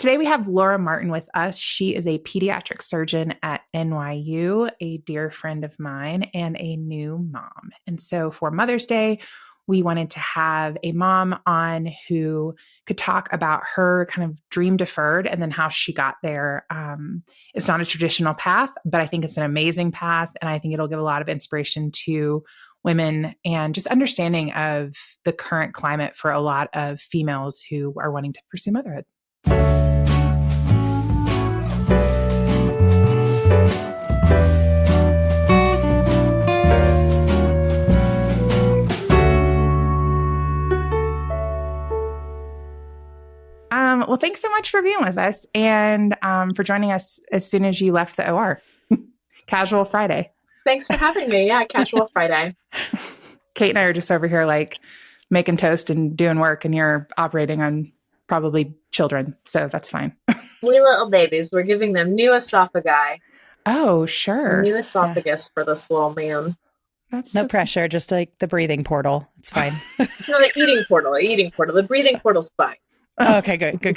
Today we have Laura Martin with us. She is a pediatric surgeon at NYU, a dear friend of mine, and a new mom. And so for Mother's Day, we wanted to have a mom on who could talk about her kind of dream deferred and then how she got there. It's not a traditional path, but I think it's an amazing path. And I think it'll give a lot of inspiration to women and just understanding of the current climate for a lot of females who are wanting to pursue motherhood. Well, thanks so much for being with us and for joining us as soon as you left the OR. Casual Friday. Thanks for having me. Yeah, casual Friday. Kate and I are just over here like making toast and doing work, and you're operating on probably children. So that's fine. We little babies. We're giving them new esophagi. Oh, sure. New esophagus for this little man. That's no pressure, just like the breathing portal. It's fine. No, the eating portal. The breathing portal's fine. Oh, okay, good. I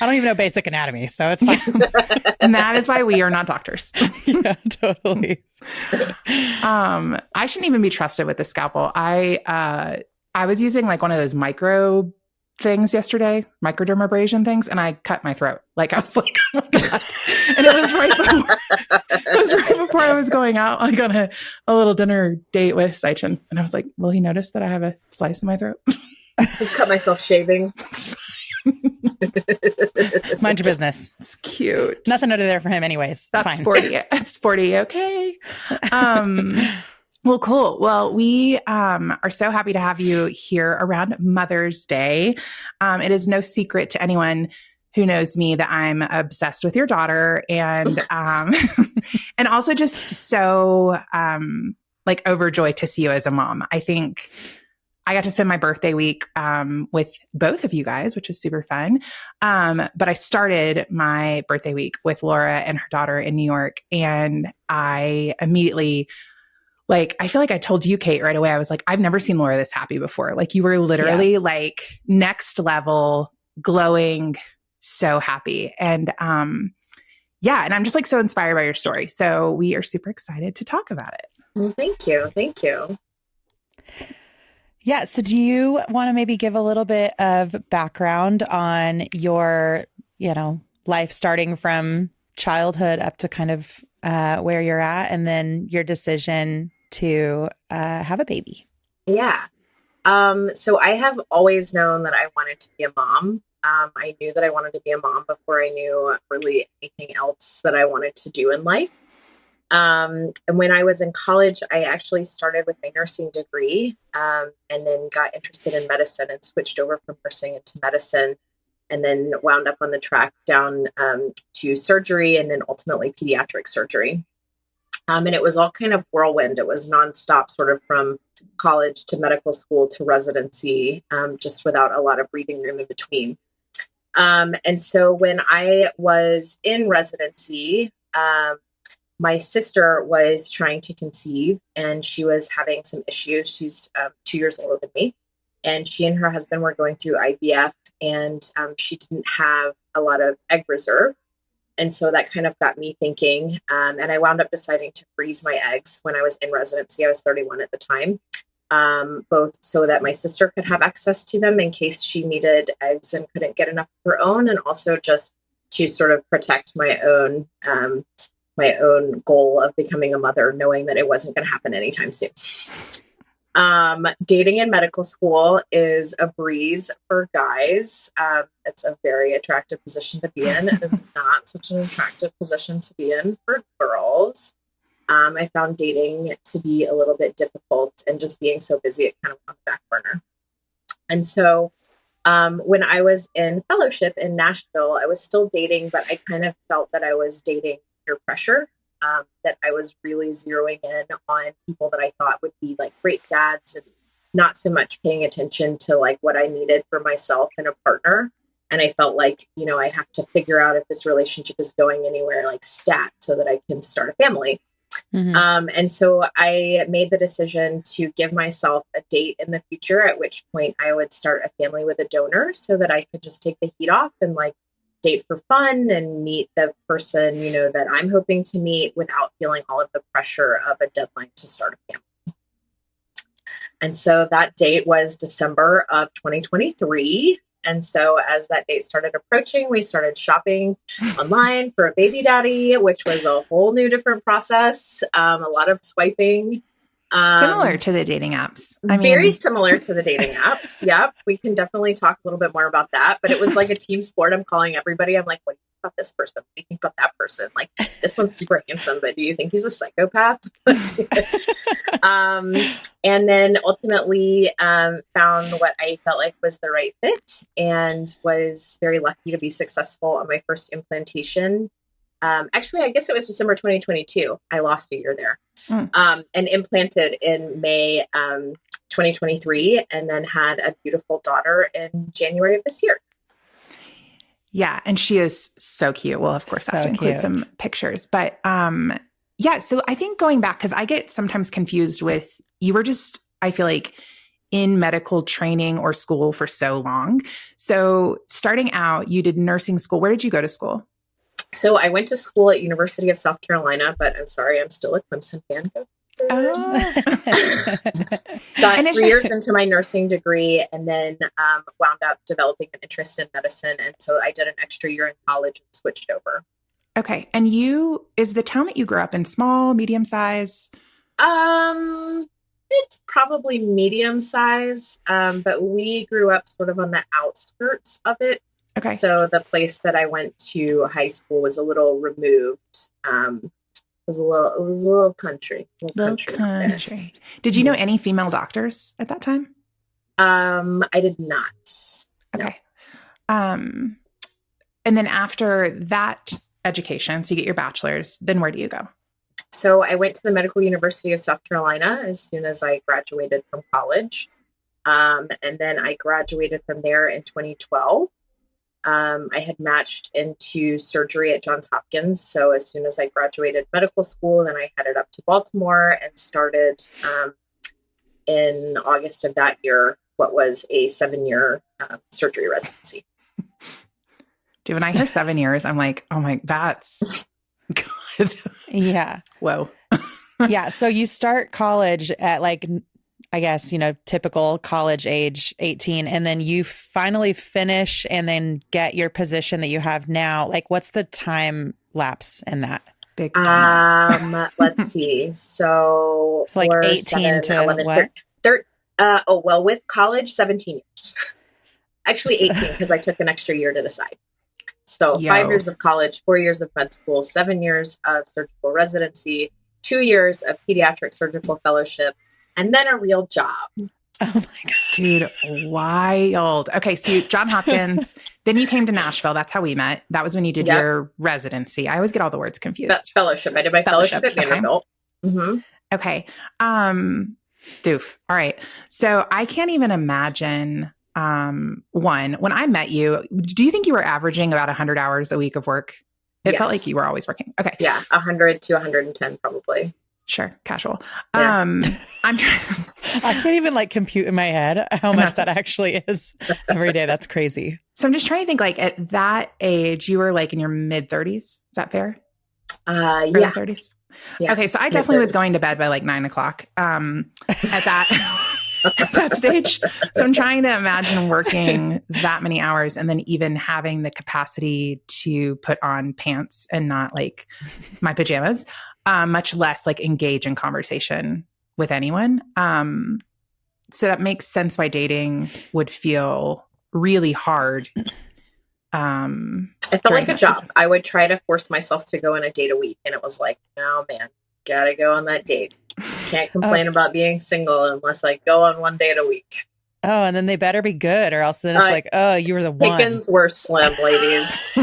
don't even know basic anatomy, so it's fine. And that is why we are not doctors. Yeah, totally. I shouldn't even be trusted with the scalpel. I was using like one of those micro things yesterday, microdermabrasion things, and I cut my throat. Like I was like, oh my God. And it was right before I was going out like on a little dinner date with Seichin. And I was like, will he notice that I have a slice in my throat? I cut myself shaving. Mind your business. It's cute. Nothing under there for him anyways. It's That's fine. 40. That's 40. Okay. Well, cool. Well, we are so happy to have you here around Mother's Day. It is no secret to anyone who knows me that I'm obsessed with your daughter and and also just so like overjoyed to see you as a mom. I think I got to spend my birthday week with both of you guys, which is super fun. But I started my birthday week with Laura and her daughter in New York, and I immediately I feel like I told you, Kate, right away. I was like, I've never seen Laura this happy before. Like you were literally like next level, glowing, so happy. And and I'm just like so inspired by your story. So we are super excited to talk about it. Well, thank you. Yeah. So do you want to maybe give a little bit of background on your, life starting from childhood up to kind of where you're at, and then your decision to have a baby? Yeah. So I have always known that I wanted to be a mom. I knew that I wanted to be a mom before I knew really anything else that I wanted to do in life. And when I was in college, I actually started with my nursing degree, and then got interested in medicine and switched over from nursing into medicine, and then wound up on the track down to surgery and then ultimately pediatric surgery. And it was all kind of whirlwind. It was nonstop, sort of from college to medical school to residency, just without a lot of breathing room in between. And so when I was in residency, my sister was trying to conceive, and she was having some issues. She's 2 years older than me, and she and her husband were going through IVF, and she didn't have a lot of egg reserve. And so that kind of got me thinking, and I wound up deciding to freeze my eggs when I was in residency. I was 31 at the time, both so that my sister could have access to them in case she needed eggs and couldn't get enough of her own, and also just to sort of protect my own goal of becoming a mother, knowing that it wasn't going to happen anytime soon. Dating in medical school is a breeze for guys. It's a very attractive position to be in. It is not such an attractive position to be in for girls. I found dating to be a little bit difficult, and just being so busy, it kind of on the back burner. And so when I was in fellowship in Nashville, I was still dating, but I kind of felt that I was dating peer pressure. That I was really zeroing in on people that I thought would be like great dads, and not so much paying attention to like what I needed for myself and a partner. And I felt like, I have to figure out if this relationship is going anywhere like stat so that I can start a family. And so I made the decision to give myself a date in the future, at which point I would start a family with a donor so that I could just take the heat off and like date for fun and meet the person, you know, that I'm hoping to meet without feeling all of the pressure of a deadline to start a family. And so that date was December of 2023. And so as that date started approaching, we started shopping online for a baby daddy, which was a whole new different process. A lot of swiping. Similar to the dating apps. Very similar to the dating apps. Yep. We can definitely talk a little bit more about that. But it was like a team sport. I'm calling everybody. I'm like, what do you think about this person? What do you think about that person? Like, this one's super handsome, but do you think he's a psychopath? And then ultimately found what I felt like was the right fit and was very lucky to be successful on my first implantation. Actually, I guess it was December 2022. I lost a year there. And implanted in May 2023, and then had a beautiful daughter in January of this year. Yeah, and she is so cute. We'll, of course, have to include some pictures. But yeah, so I think going back, because I get sometimes confused with, you were just, I feel like, in medical training or school for so long. So starting out, you did nursing school. Where did you go to school? So I went to school at University of South Carolina, but I'm sorry, I'm still a Clemson fan. Got 3 years into my nursing degree and then wound up developing an interest in medicine. And so I did an extra year in college and switched over. Okay. And is the town that you grew up in small, medium size? It's probably medium size, but we grew up sort of on the outskirts of it. Okay. So the place that I went to high school was a little removed. It was a little country. Little country. Did you know any female doctors at that time? I did not. Okay. No. And then after that education, so you get your bachelor's, then where do you go? So I went to the Medical University of South Carolina as soon as I graduated from college. And then I graduated from there in 2012. I had matched into surgery at Johns Hopkins. So as soon as I graduated medical school, then I headed up to Baltimore and started in August of that year, what was a 7-year surgery residency. Dude, when I hear 7 years, I'm like, oh my, that's good. Yeah. Whoa. Yeah. So you start college at like, I guess, typical college age, 18, and then you finally finish and then get your position that you have now. Like, what's the time lapse in that? Big let's see. So like 18 to 11, what? With college, 17 years. Actually 18, because I took an extra year to decide. So 5 years of college, 4 years of med school, 7 years of surgical residency, 2 years of pediatric surgical fellowship, and then a real job. Oh my God. Dude, wild. Okay, so John Hopkins, then you came to Nashville. That's how we met. That was when you did your residency. I always get all the words confused. That's fellowship. I did my fellowship at Vanderbilt. Okay. Mm-hmm. Okay. Doof. All right. So I can't even imagine, when I met you, do you think you were averaging about 100 hours a week of work? It felt like you were always working. Okay. Yeah, 100 to 110 probably. Sure. Casual. Yeah. I'm trying. I can't even compute in my head how much that actually is every day. That's crazy. So I'm just trying to think, at that age, you were in your mid 30s. Is that fair? Early 30s. Yeah. Okay. So I definitely was going to bed by 9 o'clock, at that stage. So I'm trying to imagine working that many hours and then even having the capacity to put on pants and not my pajamas. Much less engage in conversation with anyone. So that makes sense why dating would feel really hard. It felt like a job. Season. I would try to force myself to go on a date a week. And it was oh man, gotta go on that date. Can't complain about being single unless I go on one date a week. Oh, and then they better be good or else then it's oh, you were the one. Pickings were slim, ladies.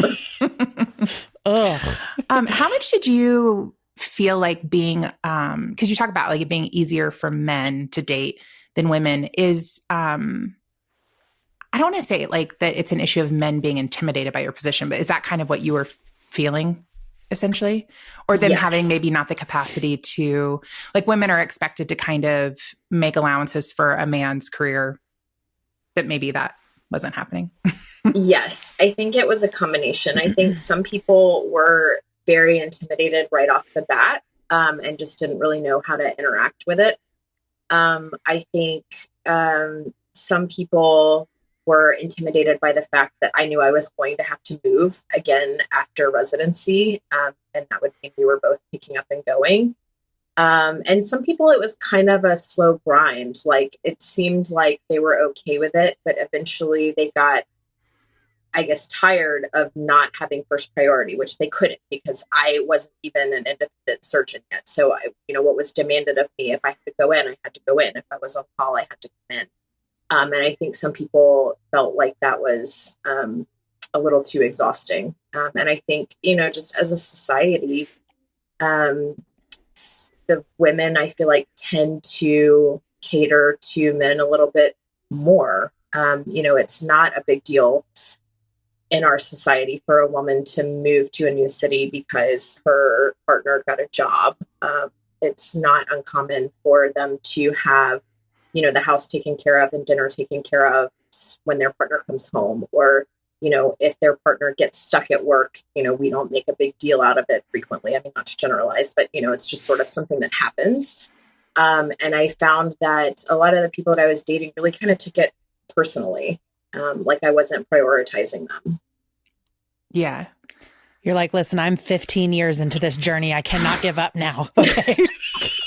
Ugh. How much did you feel like being, because you talk about it being easier for men to date than women, is I don't want to say that it's an issue of men being intimidated by your position, but is that kind of what you were feeling? essentially, or them having Yes. maybe not the capacity to, like, women are expected to kind of make allowances for a man's career, but maybe that wasn't happening. Yes, I think it was a combination. I think some people were very intimidated right off the bat, and just didn't really know how to interact with it. I think some people were intimidated by the fact that I knew I was going to have to move again after residency, and that would mean we were both picking up and going. And some people, it was kind of a slow grind. Like it seemed like they were okay with it, but eventually they got, I guess, tired of not having first priority, which they couldn't because I wasn't even an independent surgeon yet. So, what was demanded of me, if I had to go in, I had to go in. If I was on call, I had to come in. And I think some people felt like that was a little too exhausting. And I think, just as a society, um, the women, I feel like, tend to cater to men a little bit more. It's not a big deal in our society for a woman to move to a new city because her partner got a job. It's not uncommon for them to have, the house taken care of and dinner taken care of when their partner comes home. Or, if their partner gets stuck at work, we don't make a big deal out of it frequently. I mean, not to generalize, but, it's just sort of something that happens. And I found that a lot of the people that I was dating really kind of took it personally. Like I wasn't prioritizing them. Yeah. You're like, listen, I'm 15 years into this journey. I cannot give up now. Okay.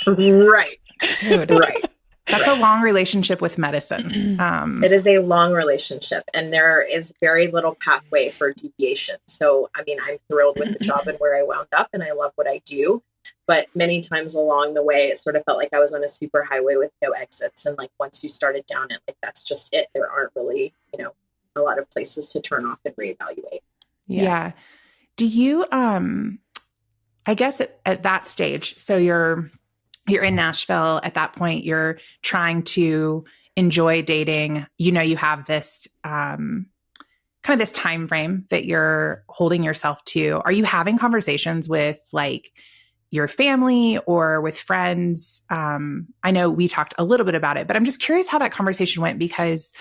Right. Dude, right. That's a long relationship with medicine. It is a long relationship, and there is very little pathway for deviation. So, I mean, I'm thrilled with the job and where I wound up, and I love what I do. But many times along the way, it sort of felt like I was on a super highway with no exits. And like once you started down it, like that's just it. There aren't really, a lot of places to turn off and reevaluate. Yeah. Do you, I guess at that stage, so you're in Nashville at that point, you're trying to enjoy dating, you have this, kind of this time frame that you're holding yourself to. Are you having conversations with like your family or with friends? I know we talked a little bit about it, but I'm just curious how that conversation went, because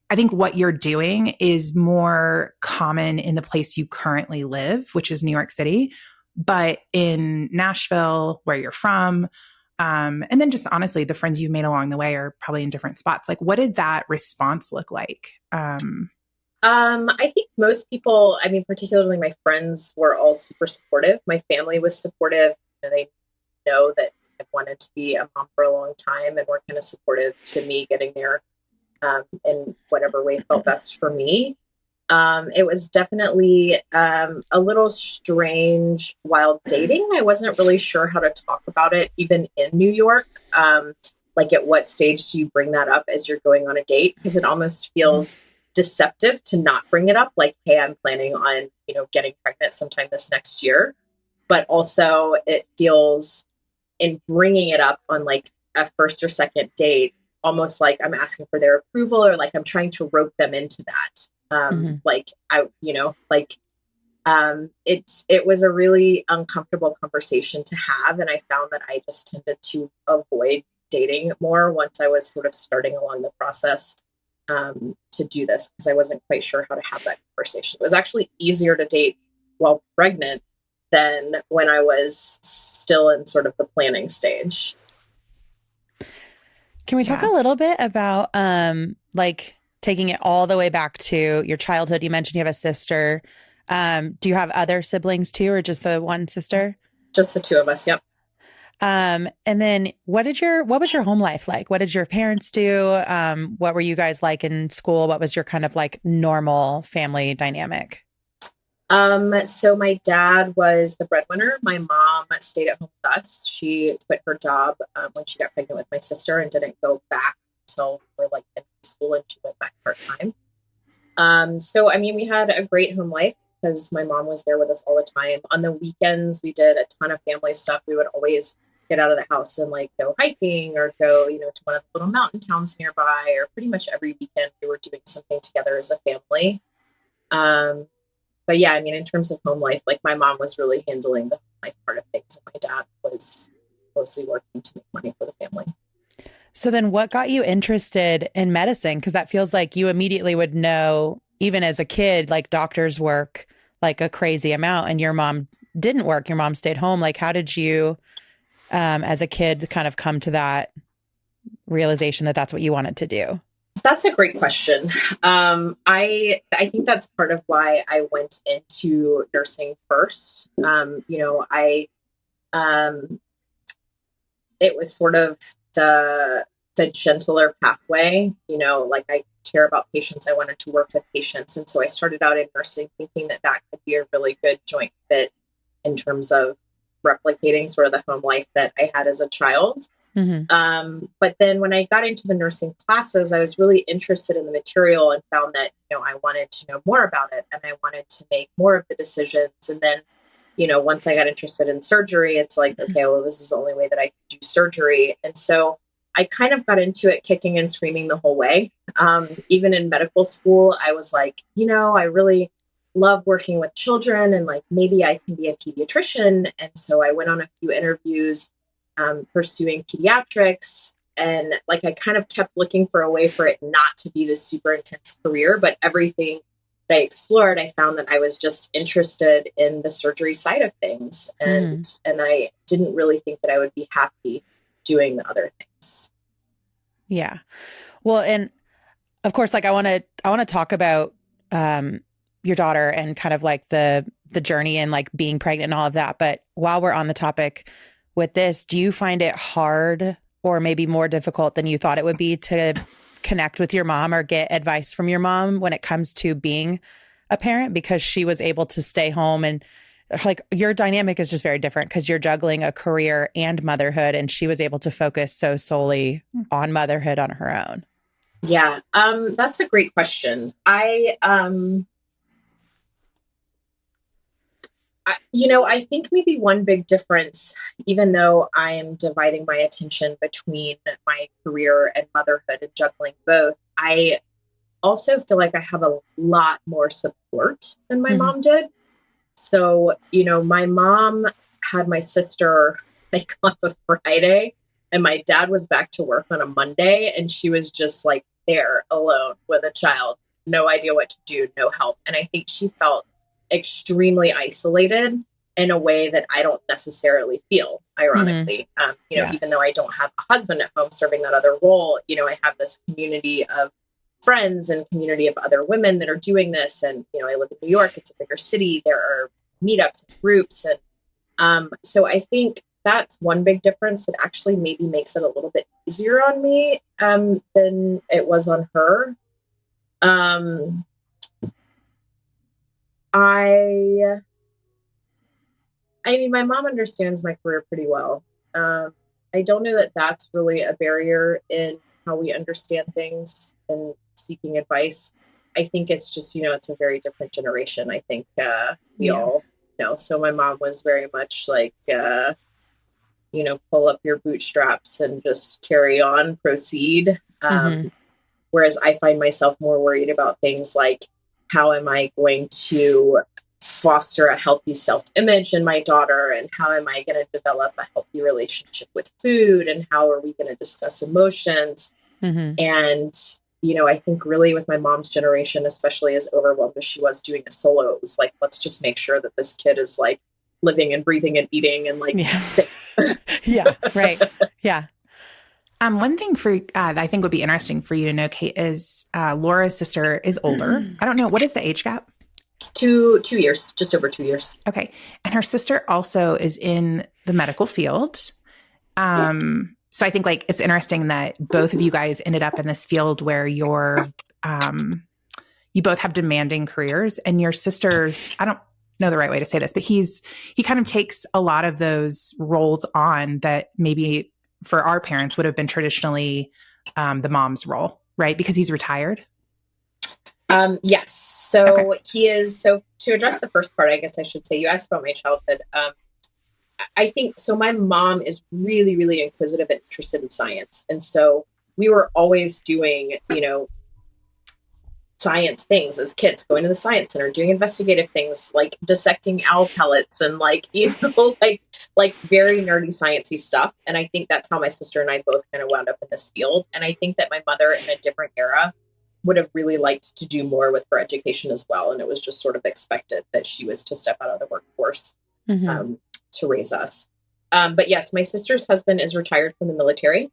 I think what you're doing is more common in the place you currently live, which is New York City, but in Nashville, where you're from, and then just honestly, the friends you've made along the way are probably in different spots. Like, what did that response look like? I think most people, I mean, particularly my friends, were all super supportive. My family was supportive. They know that I've wanted to be a mom for a long time, and were kind of supportive to me getting there in whatever way felt best for me. It was definitely a little strange while dating. I wasn't really sure how to talk about it, even in New York. Like, at what stage do you bring that up as you're going on a date? Because it almost feels deceptive to not bring it up. Like, hey, I'm planning on, getting pregnant sometime this next year. But also it feels, in bringing it up on like a first or second date, almost like I'm asking for their approval, or like I'm trying to rope them into that. Like it was a really uncomfortable conversation to have. And I found that I just tended to avoid dating more once I was sort of starting along the process to do this, because I wasn't quite sure how to have that conversation. It was actually easier to date while pregnant than when I was still in sort of the planning stage. Can we talk a little bit about like taking it all the way back to your childhood? You mentioned you have a sister. Do you have other siblings too, or just the one sister? Just the two of us. Yep. And then what was your home life like? What did your parents do? What were you guys like in school? What was your kind of like normal family dynamic? So my dad was the breadwinner. My mom stayed at home with us. She quit her job when she got pregnant with my sister and didn't go back until we were like in school, and she went back part-time. So, I mean, we had a great home life because my mom was there with us all the time. On the weekends, we did a ton of family stuff. We would always get out of the house and like go hiking or go, to one of the little mountain towns nearby, or pretty much every weekend we were doing something together as a family. but yeah, I mean, in terms of home life, like my mom was really handling the home life part of things, and my dad was mostly working to make money for the family. So then what got you interested in medicine? Because that feels like you immediately would know, even as a kid, like doctors work like a crazy amount and your mom didn't work. Your mom stayed home. Like, how did you, as a kid, kind of come to that realization that that's what you wanted to do? That's a great question. I think that's part of why I went into nursing first. Um, it was sort of the gentler pathway. Like I care about patients. I wanted to work with patients, and so I started out in nursing, thinking that that could be a really good joint fit in terms of replicating sort of the home life that I had as a child. But then when I got into the nursing classes, I was really interested in the material and found that, I wanted to know more about it and I wanted to make more of the decisions. And then, once I got interested in surgery, it's like, okay, well, this is the only way that I can do surgery. And so I kind of got into it kicking and screaming the whole way. Even in medical school, I was like, I really love working with children and like, maybe I can be a pediatrician. And so I went on a few interviews pursuing pediatrics. And like, I kind of kept looking for a way for it not to be this super intense career, but everything that I explored, I found that I was just interested in the surgery side of things. And I didn't really think that I would be happy doing the other things. Yeah. Well, and of course, like I want to talk about your daughter and kind of like the journey and like being pregnant and all of that. But while we're on the topic with this, do you find it hard or maybe more difficult than you thought it would be to connect with your mom or get advice from your mom when it comes to being a parent, because she was able to stay home and like your dynamic is just very different because you're juggling a career and motherhood, and she was able to focus so solely on motherhood on her own? Yeah, that's a great question. I think maybe one big difference, even though I am dividing my attention between my career and motherhood and juggling both, I also feel like I have a lot more support than my mom did. So, my mom had my sister like on a Friday and my dad was back to work on a Monday, and she was just like there alone with a child, no idea what to do, no help. And I think she felt extremely isolated in a way that I don't necessarily feel, ironically. Even though I don't have a husband at home serving that other role, I have this community of friends and community of other women that are doing this. And, I live in New York, it's a bigger city. There are meetups and groups. And so I think that's one big difference that actually maybe makes it a little bit easier on me than it was on her. I mean, my mom understands my career pretty well. I don't know that that's really a barrier in how we understand things and seeking advice. I think it's just, it's a very different generation. I think we all know. So my mom was very much like, pull up your bootstraps and just carry on, proceed. Whereas I find myself more worried about things like, how am I going to foster a healthy self-image in my daughter? And how am I going to develop a healthy relationship with food? And how are we going to discuss emotions? And, I think really with my mom's generation, especially as overwhelmed as she was doing a solo, it was like, let's just make sure that this kid is like living and breathing and eating and like sick. Right. Yeah. One thing I think would be interesting for you to know, Kate, is Laura's sister is older. I don't know. What is the age gap? 2 years, just over 2 years. Okay. And her sister also is in the medical field. So I think like it's interesting that both of you guys ended up in this field where you both have demanding careers, and your sister's, I don't know the right way to say this, but he kind of takes a lot of those roles on that maybe for our parents would have been traditionally the mom's role, right? Because he's retired. Yes. So he is. So to address the first part, I guess I should say, you asked about my childhood. I think so. My mom is really, really inquisitive and interested in science. And so we were always doing, science things as kids, going to the science center, doing investigative things like dissecting owl pellets and like, like very nerdy sciencey stuff. And I think that's how my sister and I both kind of wound up in this field. And I think that my mother in a different era would have really liked to do more with her education as well. And it was just sort of expected that she was to step out of the workforce to raise us. But yes, my sister's husband is retired from the military,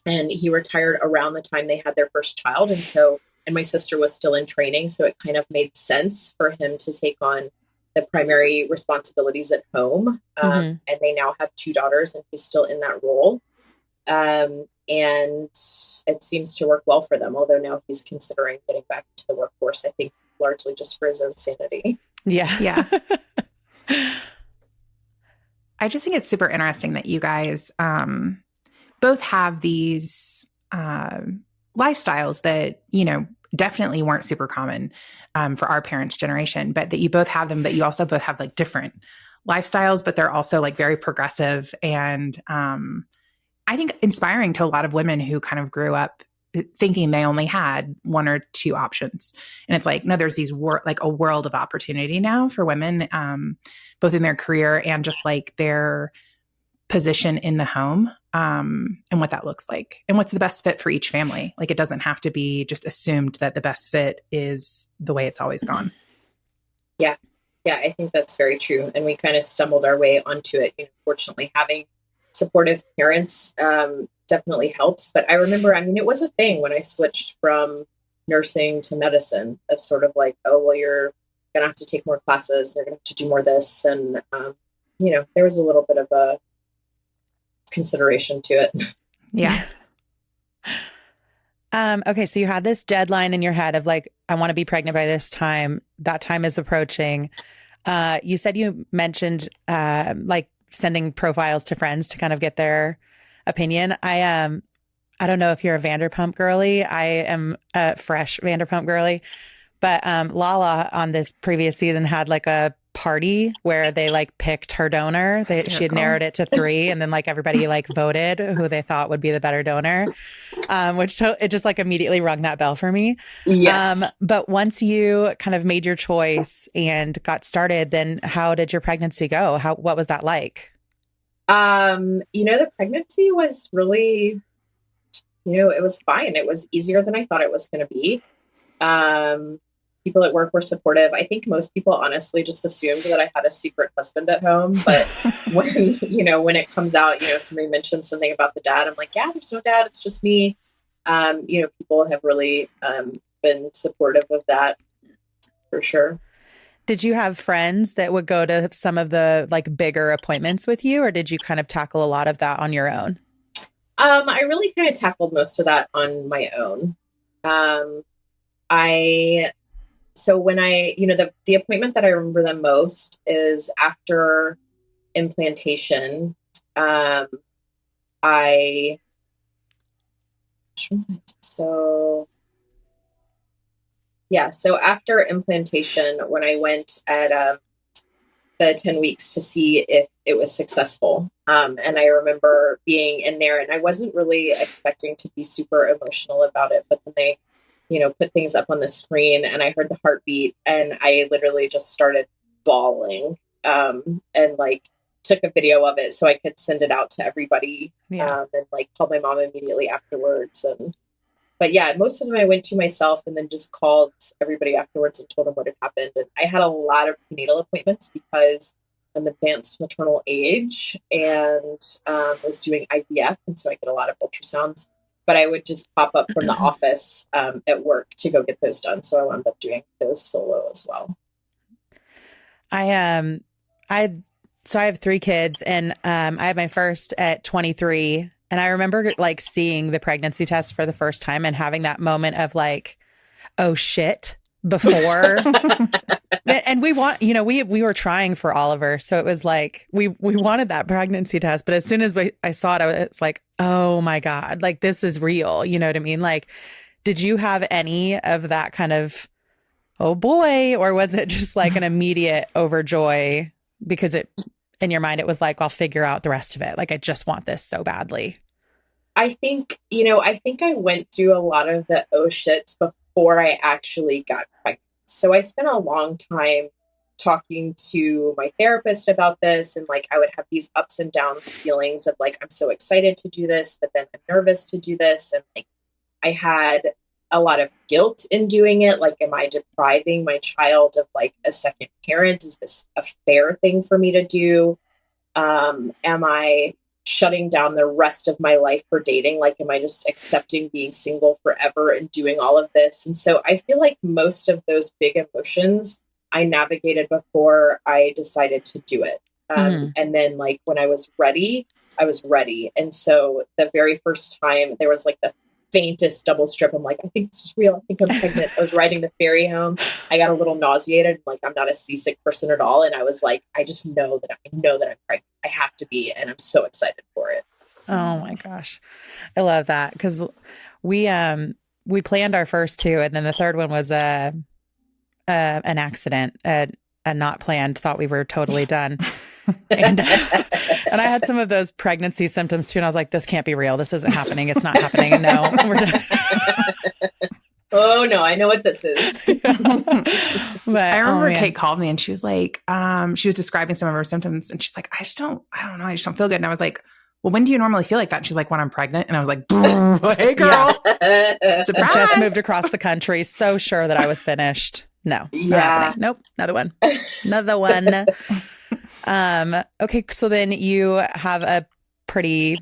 and he retired around the time they had their first child. And my sister was still in training. So it kind of made sense for him to take on the primary responsibilities at home. And they now have 2 daughters, and he's still in that role. And it seems to work well for them, although now he's considering getting back into the workforce, I think largely just for his own sanity. Yeah. Yeah. I just think it's super interesting that you guys both have these lifestyles that, definitely weren't super common for our parents' generation, but that you both have them, but you also both have like different lifestyles, but they're also like very progressive and I think inspiring to a lot of women who kind of grew up thinking they only had 1 or 2 options. And it's like, no, there's these like a world of opportunity now for women, both in their career and just like their position in the home, and what that looks like and what's the best fit for each family. Like, it doesn't have to be just assumed that the best fit is the way it's always gone. Yeah. Yeah. I think that's very true. And we kind of stumbled our way onto it. Fortunately, having supportive parents definitely helps. But I remember, it was a thing when I switched from nursing to medicine of sort of like, oh, well, you're going to have to take more classes. You're going to have to do more this. And, there was a little bit of a consideration to it. Yeah. Okay. So you had this deadline in your head of like, I want to be pregnant by this time. That time is approaching. You said you mentioned like sending profiles to friends to kind of get their opinion. I don't know if you're a Vanderpump girly. I am a fresh Vanderpump girly, but Lala on this previous season had like a party where they like picked her donor. She had narrowed it to 3, and then like everybody like voted who they thought would be the better donor, which it just like immediately rung that bell for me. Yes. But once you kind of made your choice and got started, then how did your pregnancy go? What was that like? The pregnancy was really, it was fine. It was easier than I thought it was going to be. People at work were supportive. I think most people honestly just assumed that I had a secret husband at home. But when it comes out, somebody mentions something about the dad, I'm like, yeah, there's no dad. It's just me. People have really been supportive of that for sure. Did you have friends that would go to some of the like bigger appointments with you, or did you kind of tackle a lot of that on your own? I really kind of tackled most of that on my own. So when the appointment that I remember the most is after implantation. So after implantation, when I went at the 10 weeks to see if it was successful. And I remember being in there, and I wasn't really expecting to be super emotional about it, but then they put things up on the screen, and I heard the heartbeat, and I literally just started bawling, and like took a video of it so I could send it out to everybody, and like called my mom immediately afterwards. But yeah, most of them I went to myself, and then just called everybody afterwards and told them what had happened. And I had a lot of prenatal appointments because I'm advanced maternal age and was doing IVF, and so I get a lot of ultrasounds. But I would just pop up from the office at work to go get those done. So I wound up doing those solo as well. I have 3 kids, and I had my first at 23. And I remember like seeing the pregnancy test for the first time and having that moment of like, oh shit, before. And we were trying for Oliver. So it was like, we wanted that pregnancy test. But as soon as I saw it, it's like, oh my God, like this is real. You know what I mean? Like, did you have any of that kind of, oh boy, or was it just like an immediate overjoy because in your mind, it was like, I'll figure out the rest of it. Like, I just want this so badly. I think I went through a lot of the oh shits before before I actually got pregnant. So I spent a long time talking to my therapist about this. And like, I would have these ups and downs feelings of like, I'm so excited to do this, but then I'm nervous to do this. And like, I had a lot of guilt in doing it. Like, am I depriving my child of like a second parent? Is this a fair thing for me to do? Am I shutting down the rest of my life for dating? Like, am I just accepting being single forever and doing all of this? And so I feel like most of those big emotions I navigated before I decided to do it. And then like when I was ready. And so the very first time there was like the faintest double strip, I'm like, I think this is real. I think I'm pregnant. I was riding the ferry home. I got a little nauseated. Like, I'm not a seasick person at all. And I was like, I just know that I'm pregnant. I have to be. And I'm so excited for it. Oh my gosh. I love that. Cause we planned our first two, and then the third one was, an accident, a not planned, thought we were totally done. And I had some of those pregnancy symptoms too. And I was like, this can't be real. This isn't happening. It's not happening. And no, we're done. Oh no, I know what this is. But I remember Kate called me and she was like, she was describing some of her symptoms and she's like, I don't know. I just don't feel good. And I was like, well, when do you normally feel like that? And she's like, when I'm pregnant. And I was like, hey girl, surprise. I just moved across the country. So sure that I was finished. No, not happening. Nope. Another one. Okay. So then you have a pretty,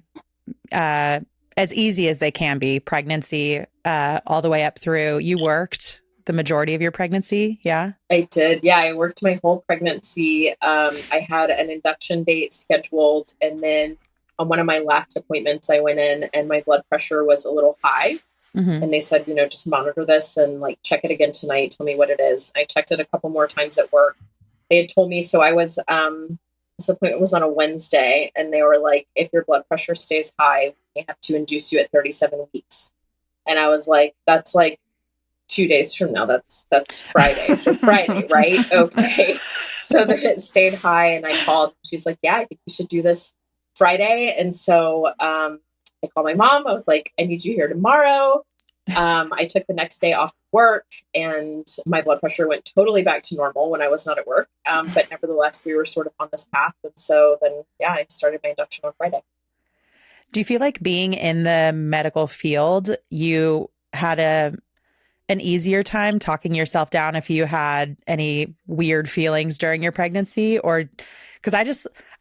as easy as they can be, pregnancy, all the way up through. You worked the majority of your pregnancy. Yeah, I did. Yeah. I worked my whole pregnancy. I had an induction date scheduled. And then on one of my last appointments, I went in and my blood pressure was a little high. And they said, just monitor this and like check it again tonight. Tell me what it is. I checked it a couple more times at work. They had told me, so I was, this appointment was on a Wednesday, and they were like, if your blood pressure stays high, we have to induce you at 37 weeks. And I was like, that's like 2 days from now. That's Friday. So Friday, right? Okay. So then it stayed high, and I called. She's like, yeah, I think we should do this Friday. And so, I called my mom. I was like, I need you here tomorrow. I took the next day off work, and my blood pressure went totally back to normal when I was not at work. But nevertheless, we were sort of on this path. And so then, I started my induction on Friday. Do you feel like being in the medical field, you had an easier time talking yourself down if you had any weird feelings during your pregnancy? Or because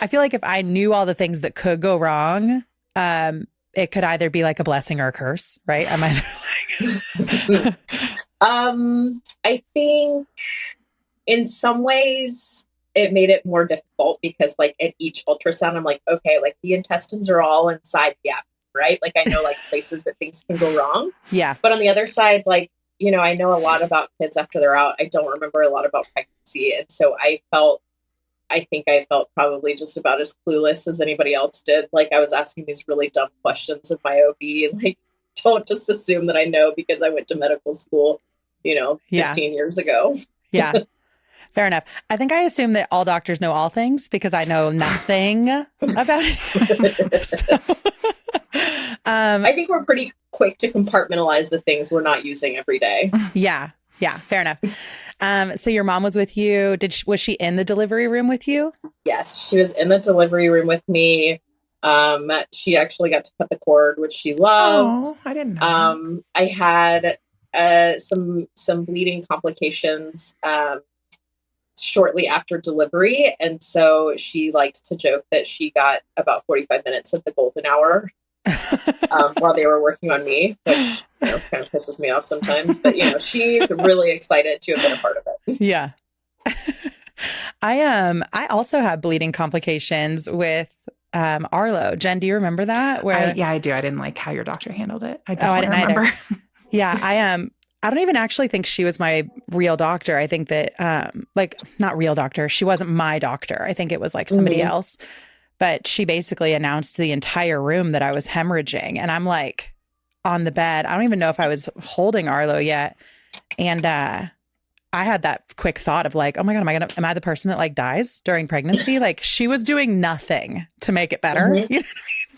I feel like if I knew all the things that could go wrong, it could either be like a blessing or a curse, right? I'm either like, I think in some ways it made it more difficult because like at each ultrasound, I'm like, okay, like the intestines are all inside the abdomen, right? Like I know like places that things can go wrong. Yeah. But on the other side, like, I know a lot about kids after they're out. I don't remember a lot about pregnancy. And so I think I felt probably just about as clueless as anybody else did. Like I was asking these really dumb questions of my OB, and like, don't just assume that I know because I went to medical school, 15 years ago. Yeah. Fair enough. I think I assume that all doctors know all things because I know nothing about it. So, I think we're pretty quick to compartmentalize the things we're not using every day. Yeah. Yeah. Fair enough. So your mom was with you. Was she in the delivery room with you? Yes, she was in the delivery room with me. She actually got to cut the cord, which she loved. Oh, I didn't know. I had some bleeding complications shortly after delivery, and so she likes to joke that she got about 45 minutes of the golden hour while they were working on me, which kind of pisses me off sometimes. But she's really excited to have been a part of it. Yeah. I also had bleeding complications with Arlo. Jen, do you remember that? I do. I didn't like how your doctor handled it. I didn't remember. Either. Yeah, I don't even actually think she was my real doctor. I think that not real doctor. She wasn't my doctor. I think it was like somebody else. But she basically announced to the entire room that I was hemorrhaging. And I'm like on the bed. I don't even know if I was holding Arlo yet. And I had that quick thought of like, oh my God, am I the person that like dies during pregnancy? Like she was doing nothing to make it better. You know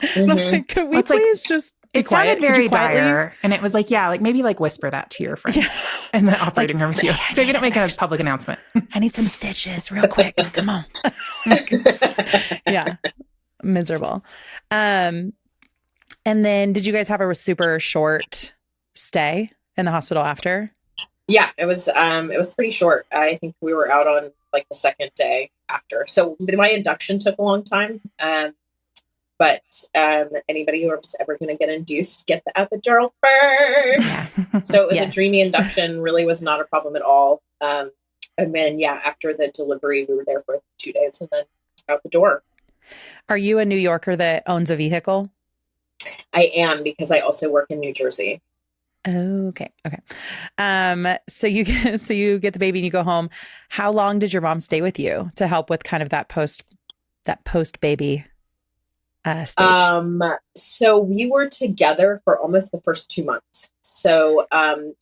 what I mean? Like, could we please just be It quiet. sounded very Could you quietly? dire. And it was like, yeah, like maybe like whisper that to your friends in the operating room with you. Maybe don't make a public announcement. I need some stitches real quick. Come on. Yeah. Miserable. And then did you guys have a super short stay in the hospital after? Yeah, it was pretty short. I think we were out on like the second day after. So my induction took a long time. But anybody who was ever going to get induced, get the epidural first. Yeah. So it was Yes. a dreamy induction, really was not a problem at all. And then, yeah, after the delivery, we were there for 2 days and then out the door. Are you a New Yorker that owns a vehicle? I am, because I also work in New Jersey. Okay. So you get the baby and you go home. How long did your mom stay with you to help with kind of that post baby stage? So we were together for almost the first 2 months. So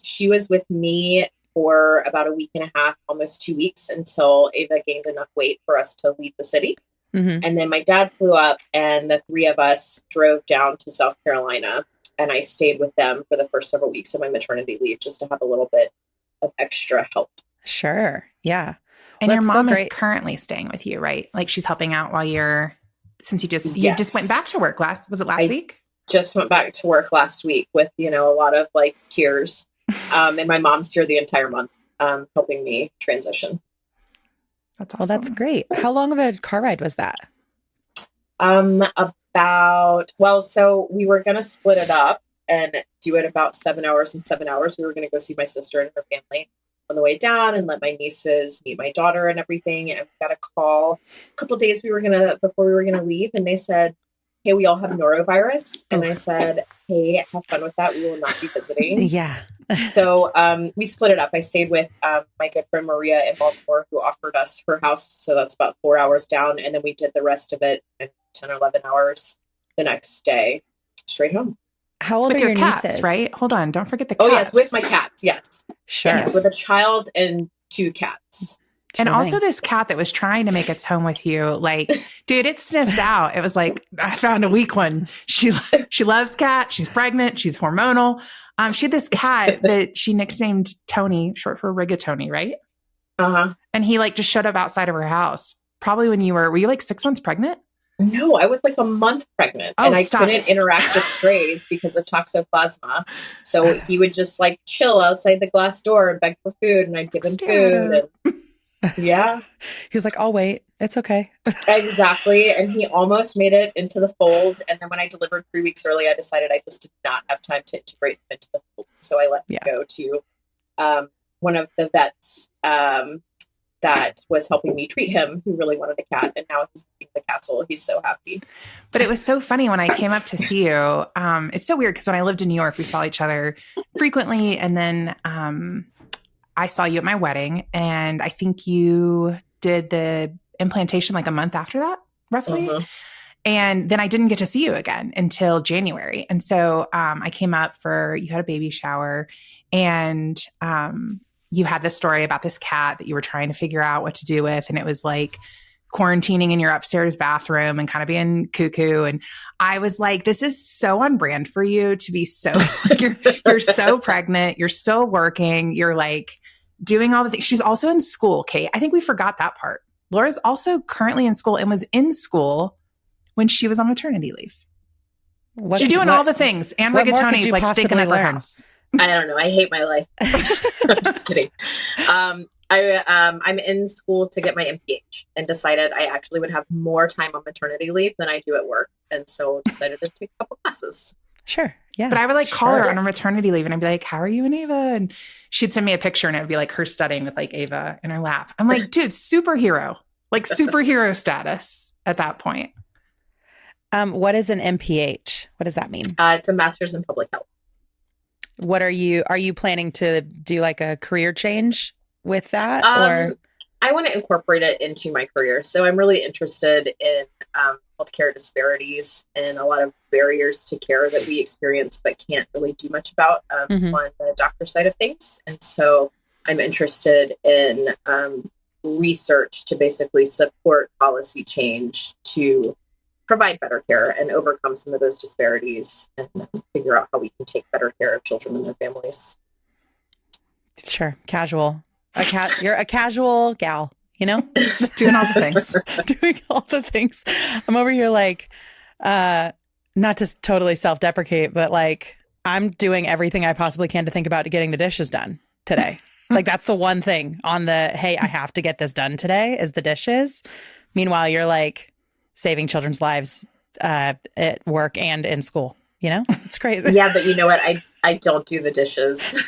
she was with me for about a week and a half, almost 2 weeks, until Ava gained enough weight for us to leave the city. Mm-hmm. And then my dad flew up and the three of us drove down to South Carolina, and I stayed with them for the first several weeks of my maternity leave just to have a little bit of extra help. Sure. Yeah. And Well, your that's so mom is great. currently staying with you, right? Like she's helping out while since you just went back to work last week? Just went back to work last week with, a lot of like tears. And my mom's here the entire month, helping me transition. That's awesome. Well, that's great. How long of a car ride was that? So we were going to split it up and do it about 7 hours and 7 hours. We were going to go see my sister and her family on the way down and let my nieces meet my daughter and everything. And we got a call a couple of days before we were going to leave. And they said, hey, we all have norovirus. And I said, hey, have fun with that. We will not be visiting. Yeah. So we split it up. I stayed with my good friend Maria in Baltimore, who offered us her house. So that's about 4 hours down. And then we did the rest of it in 10 or 11 hours the next day, straight home. How old With are your your cats, nieces? right? Hold on. Don't forget the cats. Oh, yes. With my cats. Yes. Sure. Yes. With a child and 2 cats. And Sure also thing. this cat that was trying to make its home with you, like, dude, it sniffed out. It was like, I found a weak one. She loves cats. She's pregnant. She's hormonal. She had this cat that she nicknamed Tony, short for rigatoni, right? Uh-huh. And he like just showed up outside of her house. Probably when were you like 6 months pregnant? No, I was like a month pregnant, and I couldn't interact with strays because of toxoplasma. So he would just like chill outside the glass door and beg for food, and I'd give him food. And, yeah. He was like, I'll wait. It's okay. Exactly. And he almost made it into the fold. And then when I delivered 3 weeks early, I decided I just did not have time to integrate him into the fold. So I let him go to one of the vets that was helping me treat him, who really wanted a cat. And now he's leaving the castle. He's so happy. But it was so funny when I came up to see you. It's so weird because when I lived in New York, we saw each other frequently. And then I saw you at my wedding. And I think you did the implantation like a month after that, roughly. Mm-hmm. And then I didn't get to see you again until January. And so I came up you had a baby shower, and you had this story about this cat that you were trying to figure out what to do with. And it was like quarantining in your upstairs bathroom and kind of being cuckoo. And I was like, this is so on brand for you to be so, you're so pregnant. You're still working. You're like doing all the things. She's also in school, Kate. I think we forgot that part. Laura's also currently in school and was in school when she was on maternity leave. She's doing all the things. And rigatoni's like sticking at her house. I don't know. I hate my life. I'm just kidding. I'm in school to get my MPH and decided I actually would have more time on maternity leave than I do at work. And so decided to take a couple classes. Sure. Yeah. But I would like call her on her maternity leave and I'd be like, how are you and Ava? And she'd send me a picture and it would be like her studying with like Ava in her lap. I'm like, dude, superhero, like superhero status at that point. What is an MPH? What does that mean? It's a master's in public health. What are you planning to do, like a career change with that? Or I want to incorporate it into my career. So I'm really interested in healthcare disparities and a lot of barriers to care that we experience but can't really do much about on the doctor side of things. And so I'm interested in research to basically support policy change to provide better care and overcome some of those disparities and figure out how we can take better care of children and their families. Sure. Casual. You're a casual gal, you know? Doing all the things. Doing all the things. I'm over here like, not to totally self-deprecate, but like I'm doing everything I possibly can to think about getting the dishes done today. Like that's the one thing on the, hey, I have to get this done today is the dishes. Meanwhile, you're like saving children's lives at work and in school. You know, it's crazy. Yeah, but you know what? I don't do the dishes.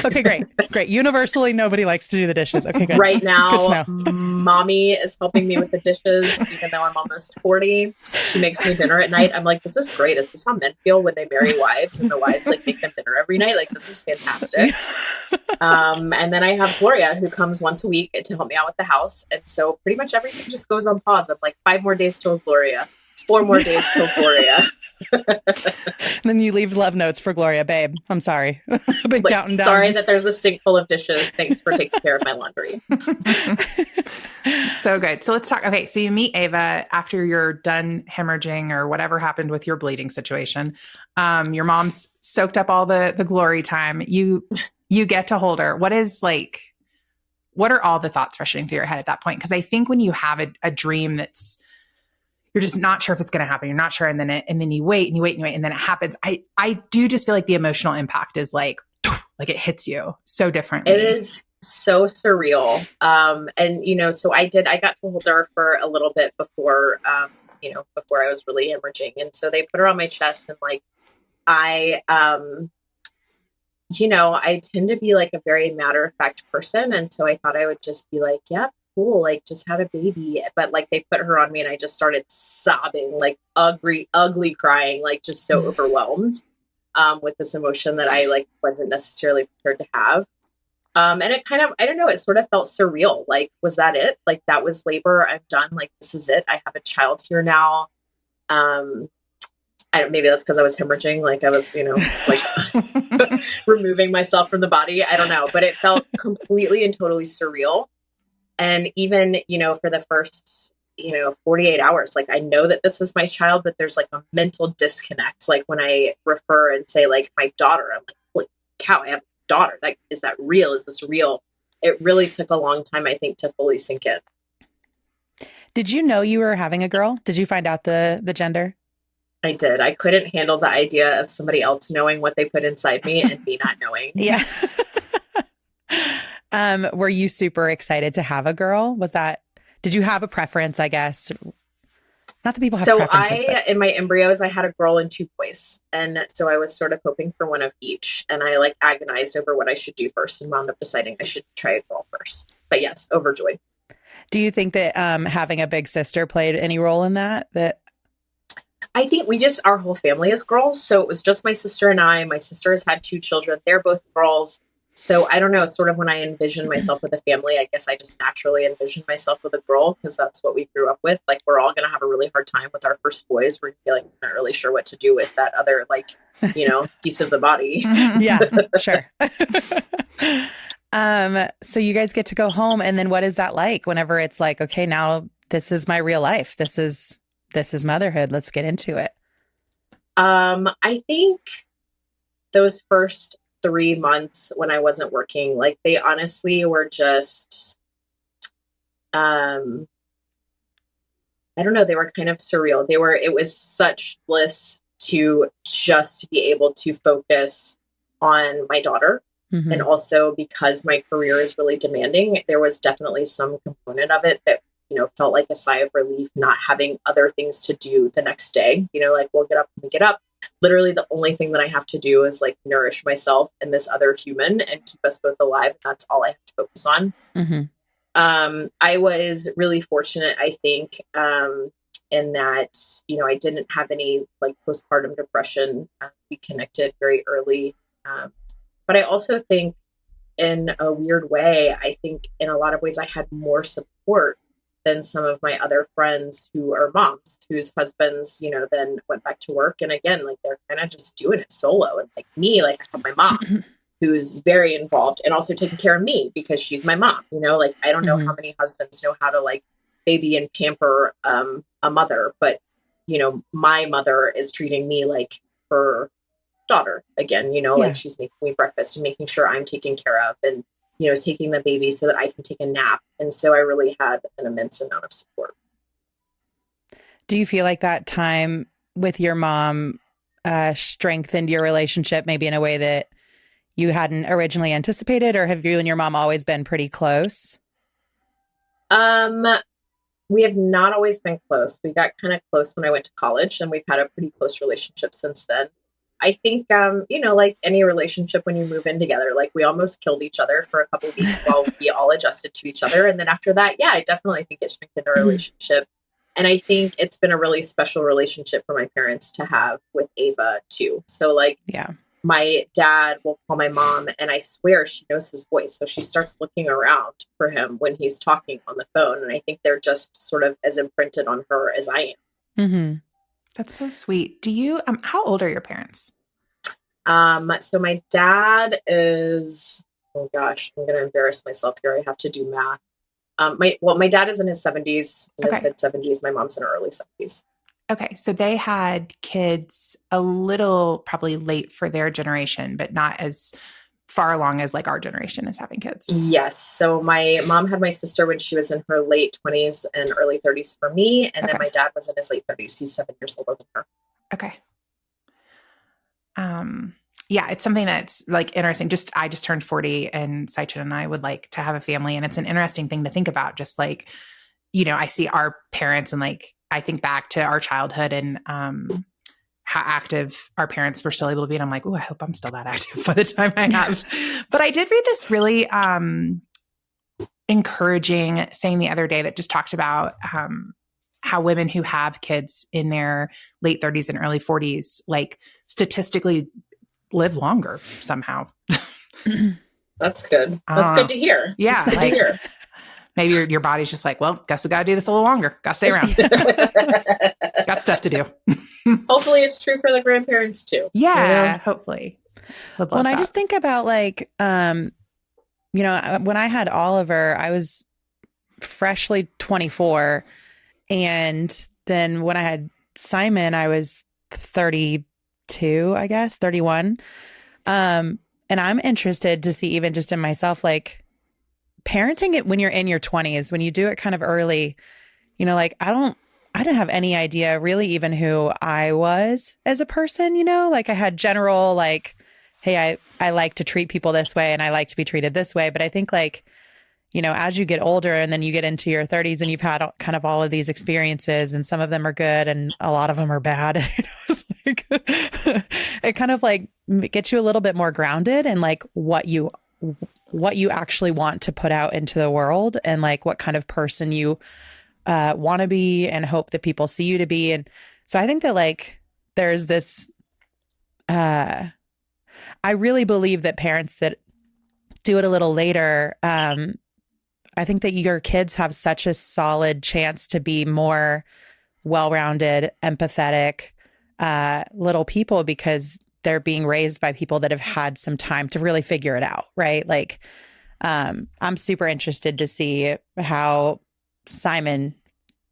Okay, great. Universally, nobody likes to do the dishes. Okay, good. Right now, mommy is helping me with the dishes, even though I'm almost 40. She makes me dinner at night. I'm like, this is great. Is this how men feel when they marry wives and the wives like make them dinner every night? Like, this is fantastic. And then I have Gloria, who comes once a week to help me out with the house. And so pretty much everything just goes on pause. I'm like, 5 more days till Gloria, 4 more days till Gloria. And then you leave love notes for Gloria, babe. I'm sorry. I've been counting down. Sorry that there's a sink full of dishes. Thanks for taking care of my laundry. So good. So let's talk. Okay. So you meet Ava after you're done hemorrhaging or whatever happened with your bleeding situation. Your mom's soaked up all the glory time. You get to hold her. What are all the thoughts rushing through your head at that point? Because I think when you have a dream that's, you're just not sure if it's going to happen. You're not sure. And then you wait and you wait and you wait. And then it happens. I do just feel like the emotional impact is like it hits you so differently. It is so surreal. So I got to hold her for a little bit before I was really hemorrhaging. And so they put her on my chest and like, I tend to be like a very matter of fact person. And so I thought I would just be like, yep. Cool, like just had a baby, but like they put her on me and I just started sobbing, like ugly crying, like just so overwhelmed with this emotion that I like wasn't necessarily prepared to have. And it kind of, I don't know, it sort of felt surreal. Like, was that it? Like that was labor. I'm done. Like, this is it. I have a child here now. Maybe that's because I was hemorrhaging. Like I was, like removing myself from the body. I don't know, but it felt completely and totally surreal. And even, for the first, 48 hours, like I know that this is my child, but there's like a mental disconnect. Like when I refer and say like my daughter, I'm like, holy cow, I have a daughter. Like, is that real? Is this real? It really took a long time, I think, to fully sink in. Did you know you were having a girl? Did you find out the gender? I did. I couldn't handle the idea of somebody else knowing what they put inside me and me not knowing. Yeah. Were you super excited to have a girl? Did you have a preference, I guess? Not that people have preferences. In my embryos, I had a girl and 2 boys. And so I was sort of hoping for one of each. And I like agonized over what I should do first and wound up deciding I should try a girl first. But yes, overjoyed. Do you think that having a big sister played any role in that? I think our whole family is girls. So it was just my sister and I. My sister has had 2 children. They're both girls. So I don't know, sort of when I envision myself with a family, I guess I just naturally envision myself with a girl because that's what we grew up with. Like, we're all going to have a really hard time with our first boys. We're like, not really sure what to do with that other, like, piece of the body. Yeah, sure. So you guys get to go home. And then what is that like whenever it's like, okay, now this is my real life. This is motherhood. Let's get into it. I think those first 3 months when I wasn't working, like they honestly were just, I don't know, they were kind of surreal. It was such bliss to just be able to focus on my daughter. Mm-hmm. And also because my career is really demanding, there was definitely some component of it that, felt like a sigh of relief, not having other things to do the next day. Like we'll get up when we get up. Literally the only thing that I have to do is like nourish myself and this other human and keep us both alive. That's all I have to focus on. Mm-hmm. I was really fortunate, I think, in that, I didn't have any like postpartum depression. We connected very early. But I also think in a weird way, I think in a lot of ways I had more support than some of my other friends who are moms whose husbands, then went back to work. And again, like they're kind of just doing it solo. And like me, like I have my mom who's very involved and also taking care of me because she's my mom, like I don't know how many husbands know how to like baby and pamper a mother, but my mother is treating me like her daughter again, like she's making me breakfast and making sure I'm taken care of, and is taking the baby so that I can take a nap. And so I really had an immense amount of support. Do you feel like that time with your mom strengthened your relationship maybe in a way that you hadn't originally anticipated, or have you and your mom always been pretty close? We have not always been close. We got kind of close when I went to college, and we've had a pretty close relationship since then. I think, like any relationship, when you move in together, like we almost killed each other for a couple of weeks while we all adjusted to each other. And then after that, yeah, I definitely think it strengthened our relationship. And I think it's been a really special relationship for my parents to have with Ava too. So my dad will call my mom, and I swear she knows his voice. So she starts looking around for him when he's talking on the phone. And I think they're just sort of as imprinted on her as I am. Mm-hmm. That's so sweet. Do you, how old are your parents? So my dad is, oh gosh, I'm going to embarrass myself here. I have to do math. My dad is in his 70s, in his mid 70s. My mom's in her early 70s. Okay. So they had kids a little probably late for their generation, but not as far along as like our generation is having kids. Yes. So my mom had my sister when she was in her late 20s and early 30s for me. And then my dad was in his late 30s. He's 7 years older than her. Okay. Yeah, it's something that's like interesting. I just turned 40, and Saichin and I would like to have a family. And it's an interesting thing to think about. Just like, I see our parents, and like, I think back to our childhood and, how active our parents were still able to be. And I'm like, oh, I hope I'm still that active by the time I have. But I did read this really encouraging thing the other day that just talked about how women who have kids in their late 30s and early 40s, like statistically live longer somehow. That's good. That's good to hear. Yeah. Good to hear. Maybe your body's just like, well, guess we got to do this a little longer. Got to stay around. Got stuff to do. Hopefully it's true for the grandparents too. Yeah, hopefully. When I just think about like, when I had Oliver, I was freshly 24. And then when I had Simon, I was 32, I guess, 31. And I'm interested to see, even just in myself, like parenting it when you're in your 20s, when you do it kind of early, like I didn't have any idea really even who I was as a person, like I had general, like, hey, I like to treat people this way and I like to be treated this way. But I think like, as you get older and then you get into your 30s and you've had kind of all of these experiences, and some of them are good and a lot of them are bad, it's like, it kind of like gets you a little bit more grounded in like what you actually want to put out into the world, and like what kind of person you want to be and hope that people see you to be. And so I think that like there's this, I really believe that parents that do it a little later, I think that your kids have such a solid chance to be more well-rounded, empathetic little people, because they're being raised by people that have had some time to really figure it out, right? Like, I'm super interested to see how Simon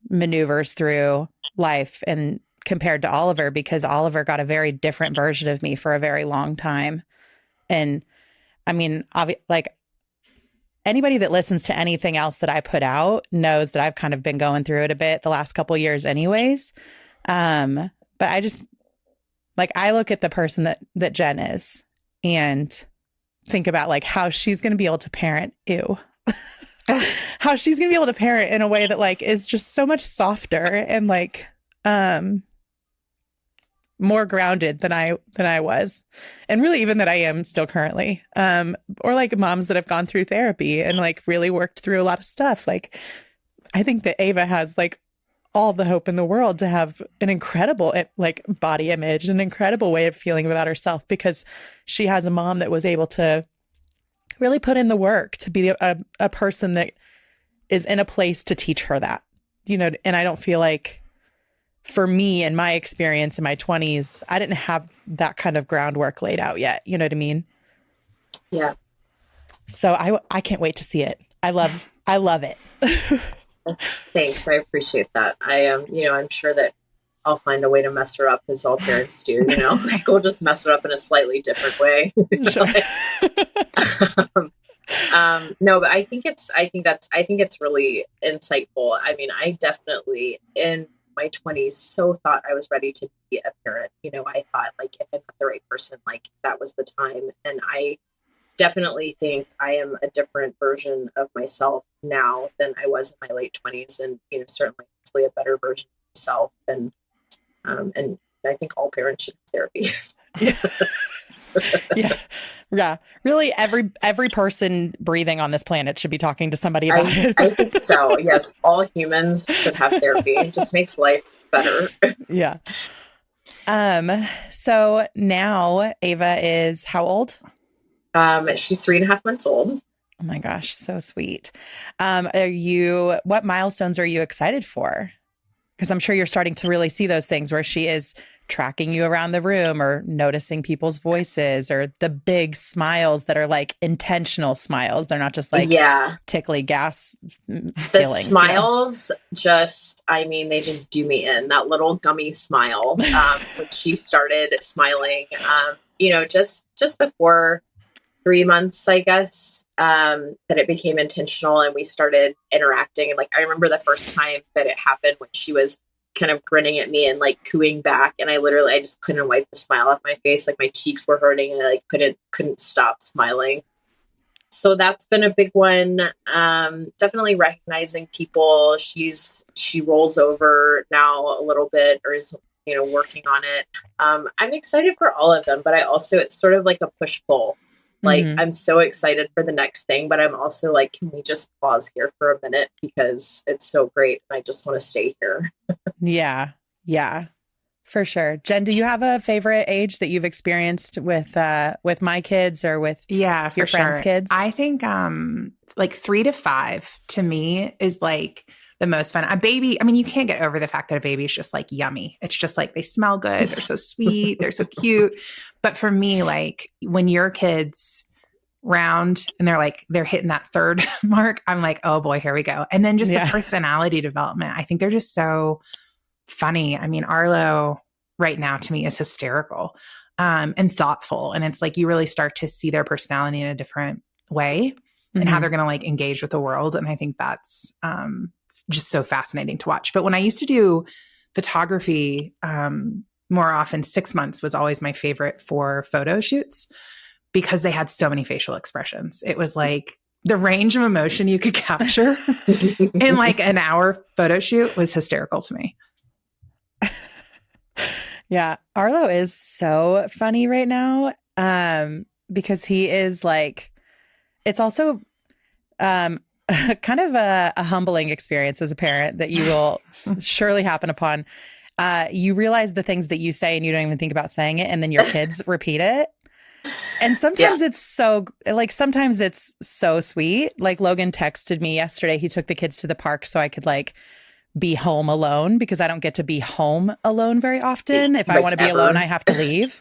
maneuvers through life and compared to Oliver, because Oliver got a very different version of me for a very long time. And I mean, like anybody that listens to anything else that I put out knows that I've kind of been going through it a bit the last couple of years anyways. But I just like, I look at the person that Jen is and think about like how she's going to be able to parent. How she's going to be able to parent in a way that like is just so much softer and like more grounded than I was, and really even that I am still currently, or like moms that have gone through therapy and like really worked through a lot of stuff. Like I think that Ava has like all the hope in the world to have an incredible like body image, an incredible way of feeling about herself, because she has a mom that was able to really put in the work to be a person that is in a place to teach her that, and I don't feel like, for me and my experience in my 20s, I didn't have that kind of groundwork laid out yet. You know what I mean? Yeah. So I can't wait to see it. I love it. Thanks. I appreciate that. I am, I'm sure that I'll find a way to mess her up as all parents do, like we'll just mess it up in a slightly different way. Sure. No, but I think it's really insightful. I mean, I definitely in my 20s so thought I was ready to be a parent. I thought like if I met the right person, like that was the time. And I definitely think I am a different version of myself now than I was in my late 20s, and certainly hopefully a better version of myself. And I think all parents should have therapy. Yeah. Really, every person breathing on this planet should be talking to somebody about it. I think so. Yes, all humans should have therapy. It just makes life better. Yeah. So now Ava is how old? She's 3.5 months old. Oh my gosh, so sweet. What milestones are you excited for? Because I'm sure you're starting to really see those things where she is tracking you around the room or noticing people's voices or the big smiles that are like intentional smiles. They're not just like tickly gas the smiles they just do me in. That little gummy smile when she started smiling, just before 3 months, I guess, that it became intentional and we started interacting. And like, I remember the first time that it happened when she was kind of grinning at me and like cooing back. And I just couldn't wipe the smile off my face. Like my cheeks were hurting and I like couldn't stop smiling. So that's been a big one. Definitely recognizing people. She rolls over now a little bit or is, working on it. I'm excited for all of them, but it's sort of like a push-pull. Like, I'm so excited for the next thing, but I'm also like, can we just pause here for a minute because it's so great and I just want to stay here. Yeah, for sure. Jen, do you have a favorite age that you've experienced with my kids or with your friends' kids? I think like 3 to 5 to me is like the most fun. A baby, I mean, you can't get over the fact that a baby is just like yummy. It's just like they smell good. They're so sweet. They're so cute. But for me, like when your kids round and they're hitting that 3rd mark, I'm like, oh boy, here we go. And then just the personality development. I think they're just so funny. I mean, Arlo right now to me is hysterical and thoughtful. And it's like you really start to see their personality in a different way and how they're going to like engage with the world. And I think that's just so fascinating to watch. But when I used to do photography, more often 6 months was always my favorite for photo shoots because they had so many facial expressions. It was like the range of emotion you could capture in like an hour photo shoot was hysterical to me. Yeah. Arlo is so funny right now because he is like, it's also kind of a humbling experience as a parent that you will surely happen upon. You realize the things that you say and you don't even think about saying it. And then your kids repeat it. And sometimes it's so sweet. Like Logan texted me yesterday. He took the kids to the park so I could like be home alone because I don't get to be home alone very often. If I want to be alone, I have to leave.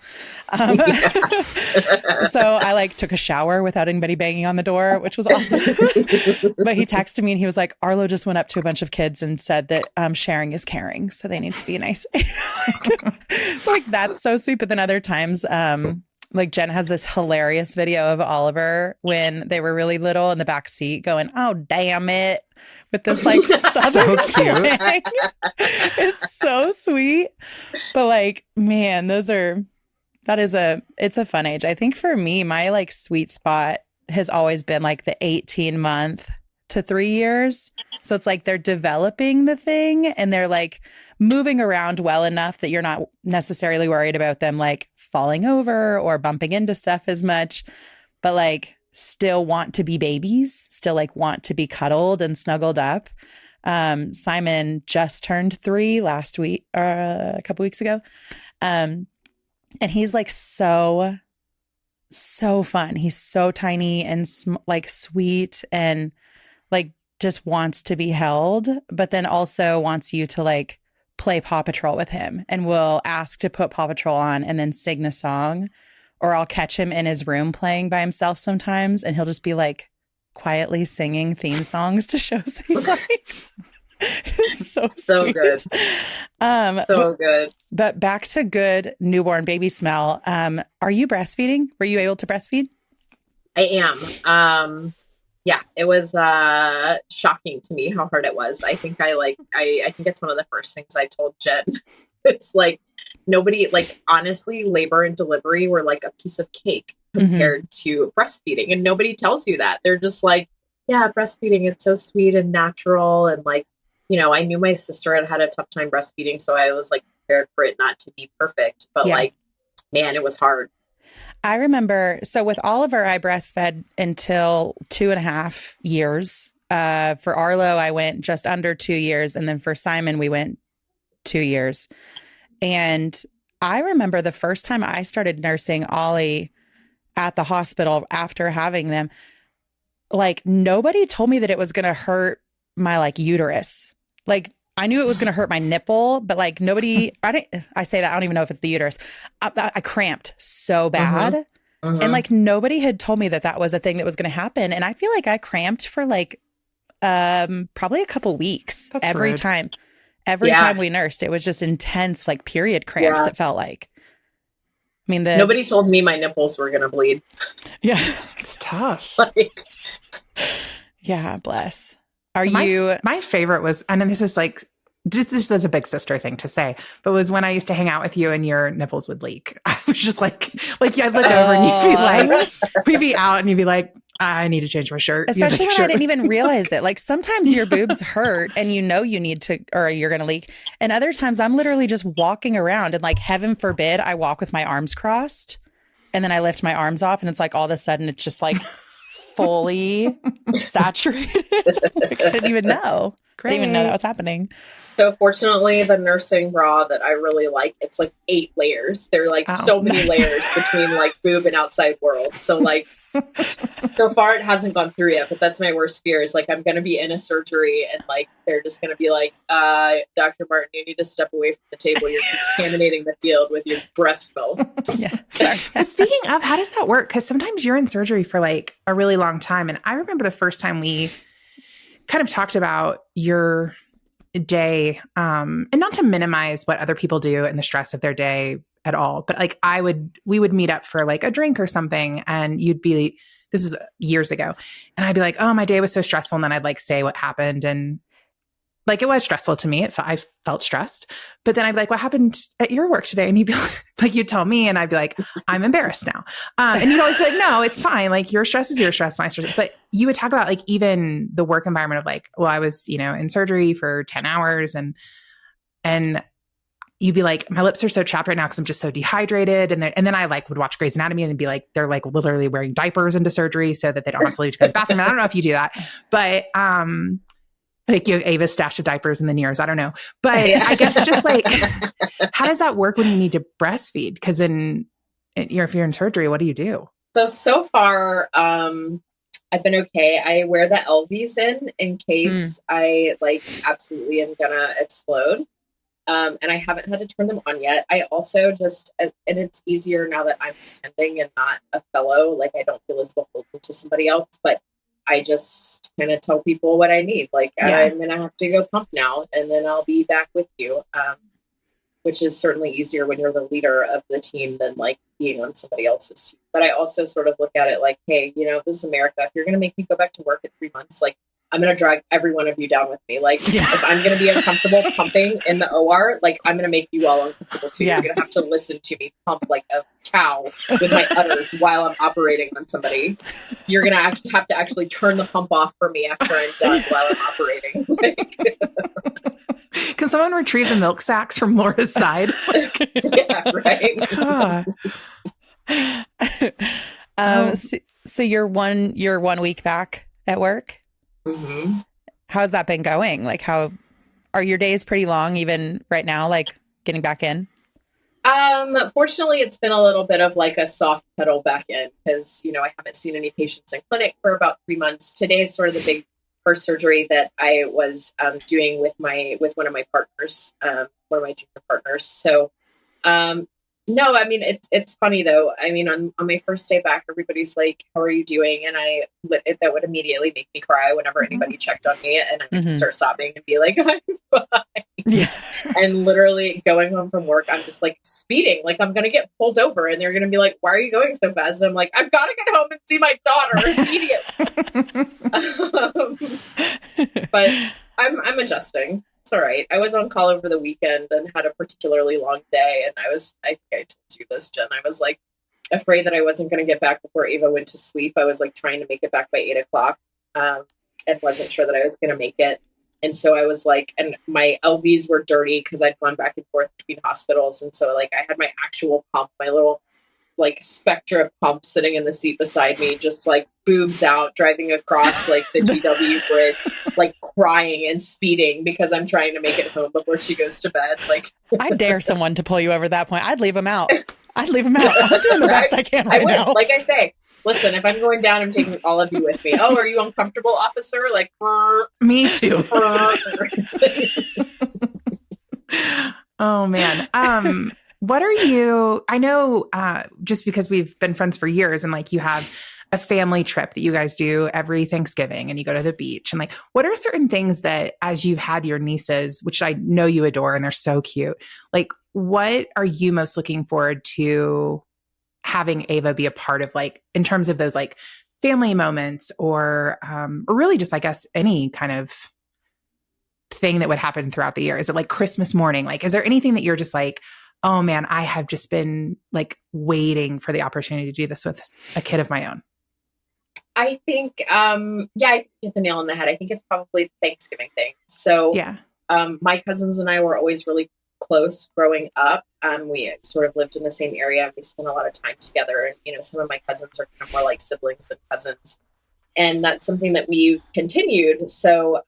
So I like took a shower without anybody banging on the door, which was awesome. But he texted me and he was like, Arlo just went up to a bunch of kids and said that sharing is caring. So they need to be nice. So like, that's so sweet. But then other times, like Jen has this hilarious video of Oliver when they were really little in the back seat going, oh, damn it. With this like southern twang. It's so sweet. But like, man, it's a fun age. I think for me, my like sweet spot has always been like the 18-month to 3 years. So it's like they're developing the thing and they're like moving around well enough that you're not necessarily worried about them like falling over or bumping into stuff as much. But like still want to be babies, still like want to be cuddled and snuggled up. Simon just turned 3 last week, a couple weeks ago. And he's like so fun. He's so tiny and like sweet and like just wants to be held, but then also wants you to like play Paw Patrol with him and will ask to put Paw Patrol on and then sing the song. Or I'll catch him in his room playing by himself sometimes and he'll just be like quietly singing theme songs to shows that he likes. So So sweet. good. But, So good. but back to good newborn baby smell. Are you breastfeeding? Were you able to breastfeed? I am. Yeah, it was shocking to me how hard it was. I think I think it's one of the first things I told Jen. It's like nobody, like, honestly, labor and delivery were like a piece of cake compared to breastfeeding. And nobody tells you that. They're just like, yeah, breastfeeding, it's so sweet and natural. And like, I knew my sister had had a tough time breastfeeding, so I was like prepared for it not to be perfect. But Yeah. like, man, it was hard. I remember, so with Oliver, I breastfed until 2.5 years. For Arlo, I went just under 2 years. And then for Simon, we went 2 years. And I remember the first time I started nursing Ollie at the hospital after having them, like nobody told me that it was going to hurt my like uterus. Like I knew it was going to hurt my nipple, but like nobody, I say that, I don't even know if it's the uterus. I cramped so bad. And like nobody had told me that that was a thing that was going to happen. And I feel like I cramped for like probably a couple weeks. That's every rude. time. Every time we nursed, it was just intense, like period cramps. Yeah. It felt like. I mean, Nobody told me my nipples were gonna bleed. Yeah, it's tough. Like, yeah, bless. Are my, you? My favorite was, and then this is like, just this is a big sister thing to say, but was when I used to hang out with you and your nipples would leak. I was just like I'd look over and you'd be like, we'd be out and you'd be like, I need to change my shirt. Especially when I didn't even realize it. Like sometimes your boobs hurt and you need to, or you're going to leak. And other times I'm literally just walking around and like, heaven forbid, I walk with my arms crossed and then I lift my arms off and it's like all of a sudden it's just like fully saturated. I didn't even know. I didn't even know that was happening. So fortunately, the nursing bra that I really like, it's like 8 layers. There are like so many layers between like boob and outside world. So like, so far it hasn't gone through yet, but that's my worst fear is like, I'm going to be in a surgery and like, they're just going to be like, Dr. Martin, you need to step away from the table. You're contaminating the field with your breast milk. Yeah. Sorry. Speaking of, how does that work? Because sometimes you're in surgery for like a really long time. And I remember the first time we kind of talked about your day, and not to minimize what other people do and the stress of their day at all, but like we would meet up for like a drink or something and you'd be, this was years ago, and I'd be like, oh, my day was so stressful. And then I'd like say what happened. And like, it was stressful to me. I felt stressed, but then I'd be like, what happened at your work today? And you'd be like, you'd tell me and I'd be like, I'm embarrassed now. And you'd always be like, no, it's fine. Like your stress is your stress, my stress. But you would talk about like even the work environment of like, well, I was, in surgery for 10 hours and you'd be like, my lips are so chapped right now because I'm just so dehydrated. And then I like would watch Grey's Anatomy and be like, they're like literally wearing diapers into surgery so that they don't have to leave to go to the bathroom. And I don't know if you do that, but like you have Ava's stash of diapers in the nears. I don't know. But I guess just like, how does that work when you need to breastfeed? Because if you're in surgery, what do you do? So far, I've been okay. I wear the LVs in case I like absolutely am gonna explode. And I haven't had to turn them on yet. I also just, and it's easier now that I'm attending and not a fellow, like I don't feel as beholden to somebody else, but I just kind of tell people what I need. Like, I'm going to have to go pump now, and then I'll be back with you, which is certainly easier when you're the leader of the team than like being on somebody else's team. But I also sort of look at it like, hey, this is America. If you're going to make me go back to work in 3 months, like I'm going to drag every one of you down with me. Like if I'm going to be uncomfortable pumping in the OR, like I'm going to make you all uncomfortable too. You're going to have to listen to me pump like a cow with my udders while I'm operating on somebody. You're going to have to actually turn the pump off for me after I'm done while I'm operating. Can someone retrieve the milk sacks from Laura's side? Yeah, right. So you're 1 week back at work. Mm-hmm. How's that been going? Like, how are your days pretty long even right now, like getting back in? Fortunately, it's been a little bit of like a soft pedal back in because, I haven't seen any patients in clinic for about 3 months. Today is sort of the big first surgery that I was doing with one of my partners, one of my junior partners. So No, I mean, it's funny though. I mean, on my first day back, everybody's like, "How are you doing?" And that would immediately make me cry whenever anybody checked on me, and I would just start sobbing and be like, "I'm fine." Yeah. And literally going home from work, I'm just like speeding, like I'm gonna get pulled over, and they're gonna be like, "Why are you going so fast?" And I'm like, "I've got to get home and see my daughter immediately." But I'm adjusting. It's all right. I was on call over the weekend and had a particularly long day. And I think I told you this, Jen. I was like afraid that I wasn't going to get back before Ava went to sleep. I was like trying to make it back by 8 o'clock, and wasn't sure that I was going to make it. And so I was like, and my LVs were dirty because I'd gone back and forth between hospitals. And so like I had my actual pump, my little like Spectra pump sitting in the seat beside me, just like boobs out, driving across like the GW bridge, like crying and speeding because I'm trying to make it home before she goes to bed. Like, I dare someone to pull you over at that point. I'd leave him out. I'm doing the best I can right now. Like I say, listen, if I'm going down, I'm taking all of you with me. Oh, are you uncomfortable, officer? Like, me too. Oh man. What are you, I know, just because we've been friends for years and like you have a family trip that you guys do every Thanksgiving and you go to the beach and like, what are certain things that as you've had your nieces, which I know you adore and they're so cute, like what are you most looking forward to having Ava be a part of, like in terms of those like family moments or really just, I guess, any kind of thing that would happen throughout the year? Is it like Christmas morning? Like, is there anything that you're just like, oh man, I have just been like waiting for the opportunity to do this with a kid of my own? I think, I think you hit the nail on the head. I think it's probably the Thanksgiving thing. So, yeah, my cousins and I were always really close growing up. We sort of lived in the same area. We spent a lot of time together. And, you know, some of my cousins are kind of more like siblings than cousins. And that's something that we've continued. So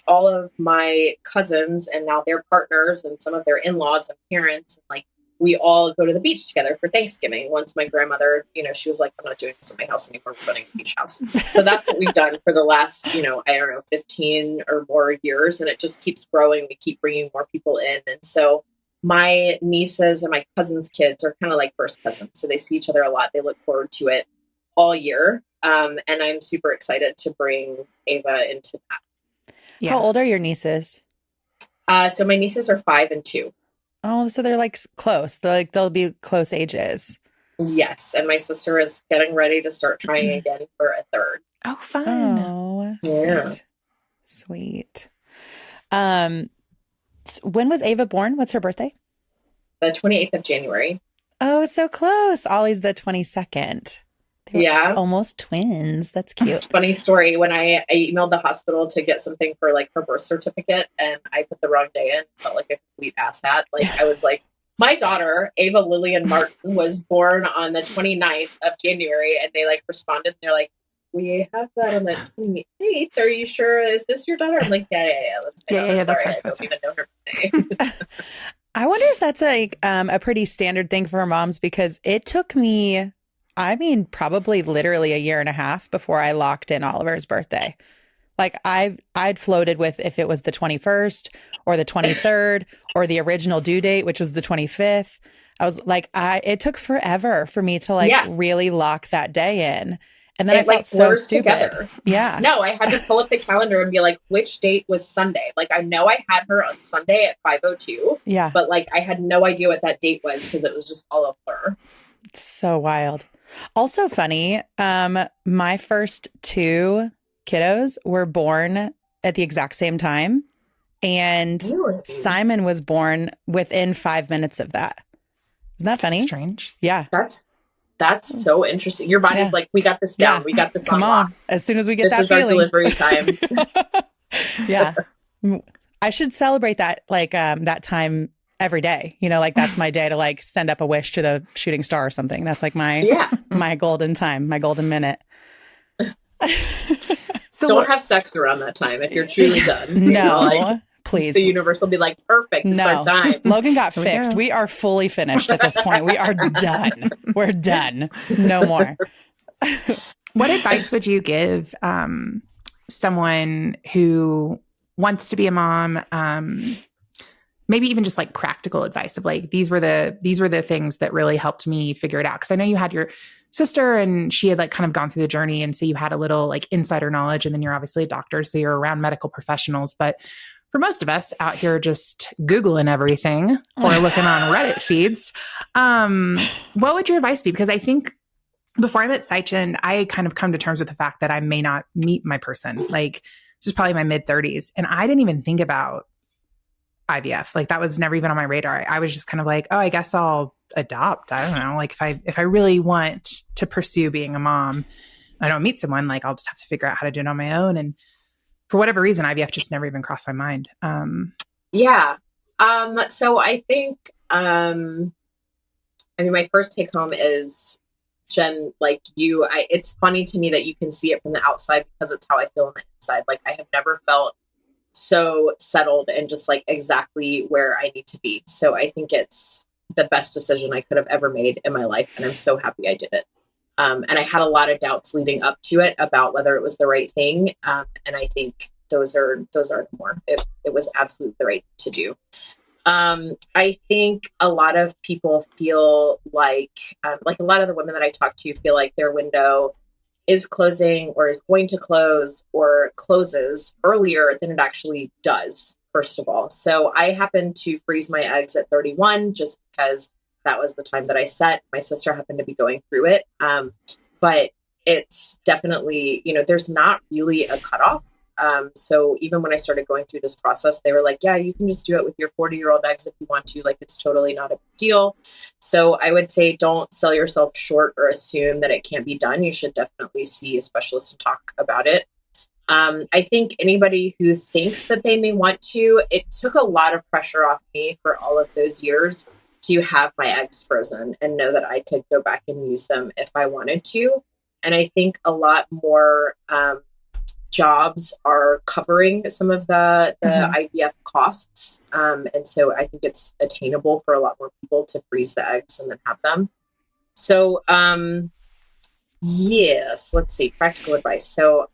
all of my cousins and now their partners and some of their in-laws and parents, like we all go to the beach together for Thanksgiving. Once my grandmother, you know, she was like, I'm not doing this in my house anymore. We're running a beach house. So that's what we've done for the last, you know, I don't know, 15 or more years. And it just keeps growing. We keep bringing more people in. And so my nieces and my cousins' kids are kind of like first cousins. So they see each other a lot. They look forward to it all year. And I'm super excited to bring Ava into that. Yeah. How old are your nieces? So my nieces are 5 and 2. Oh, so they're like close. They'll be close ages. Yes. And my sister is getting ready to start trying again for a third. Oh, fun. Oh, yeah. Sweet. When was Ava born? What's her birthday? The 28th of January. Oh, so close. Ollie's the 22nd. Yeah. Almost twins. That's cute. Funny story. When I emailed the hospital to get something for like her birth certificate and I put the wrong day in, felt like a complete asshat. Like I was like, my daughter, Ava Lillian Martin, was born on the 29th of January. And they like responded and they're like, we have that on the 28th. Are you sure? Is this your daughter? I'm like, yeah. That's my daughter. Sorry, I don't even know her birthday. I wonder if that's like a pretty standard thing for moms, because it took me, probably literally a year and a half before I locked in Oliver's birthday. Like I'd floated with if it was the 21st or the 23rd or the original due date, which was the 25th. I was like, it took forever for me to really lock that day in. And then it felt so stupid. Together. Yeah. No, I had to pull up the calendar and be like, which date was Sunday? Like, I know I had her on Sunday at 5:02. Yeah. But like, I had no idea what that date was because it was just all a blur. It's so wild. Also funny, my first 2 kiddos were born at the exact same time. And really? Simon was born within 5 minutes of that. Isn't that funny? That's strange. Yeah. That's so interesting. Your body's like, we got this down. Yeah. We got this on lock. As soon as we get this that feeling. This is our delivery time. Yeah. I should celebrate that, like, that time every day. You know, like that's my day to like send up a wish to the shooting star or something. That's like my golden time, my golden minute. So don't have sex around that time if you're truly done. No. Please. The universe will be like, perfect. It's our time. Logan got fixed. We are fully finished at this point. We are done. We're done. No more. What advice would you give someone who wants to be a mom, maybe even just like practical advice of like, these were the things that really helped me figure it out. Cause I know you had your sister and she had like kind of gone through the journey. And so you had a little like insider knowledge, and then you're obviously a doctor. So you're around medical professionals, but for most of us out here just Googling everything or looking on Reddit feeds, what would your advice be? Because I think before I met Saichin, I kind of come to terms with the fact that I may not meet my person. Like, this is probably my mid-30s. And I didn't even think about IVF. Like, that was never even on my radar. I was just kind of like, oh, I guess I'll adopt. I don't know. Like, if I really want to pursue being a mom, I don't meet someone, like, I'll just have to figure out how to do it on my own. And for whatever reason, IVF just never even crossed my mind. Yeah. So I think, I mean, my first take home is, Jen, like you, it's funny to me that you can see it from the outside because it's how I feel on the inside. Like, I have never felt so settled and just like exactly where I need to be. So I think it's the best decision I could have ever made in my life. And I'm so happy I did it. And I had a lot of doubts leading up to it about whether it was the right thing. And I think those are more. It was absolutely the right thing to do. I think a lot of people feel like a lot of the women that I talk to feel like their window is closing or is going to close or closes earlier than it actually does, first of all. So I happened to freeze my eggs at 31 just because that was the time that I set. My sister happened to be going through it. But it's definitely, there's not really a cutoff. So even when I started going through this process, they were like, yeah, you can just do it with your 40-year-old eggs if you want to. Like, it's totally not a big deal. So I would say don't sell yourself short or assume that it can't be done. You should definitely see a specialist and talk about it. I think anybody who thinks that they may want to, it took a lot of pressure off me for all of those years to have my eggs frozen and know that I could go back and use them if I wanted to. And I think a lot more jobs are covering some of the IVF costs. And so I think it's attainable for a lot more people to freeze the eggs and then have them. So yes, let's see, practical advice. So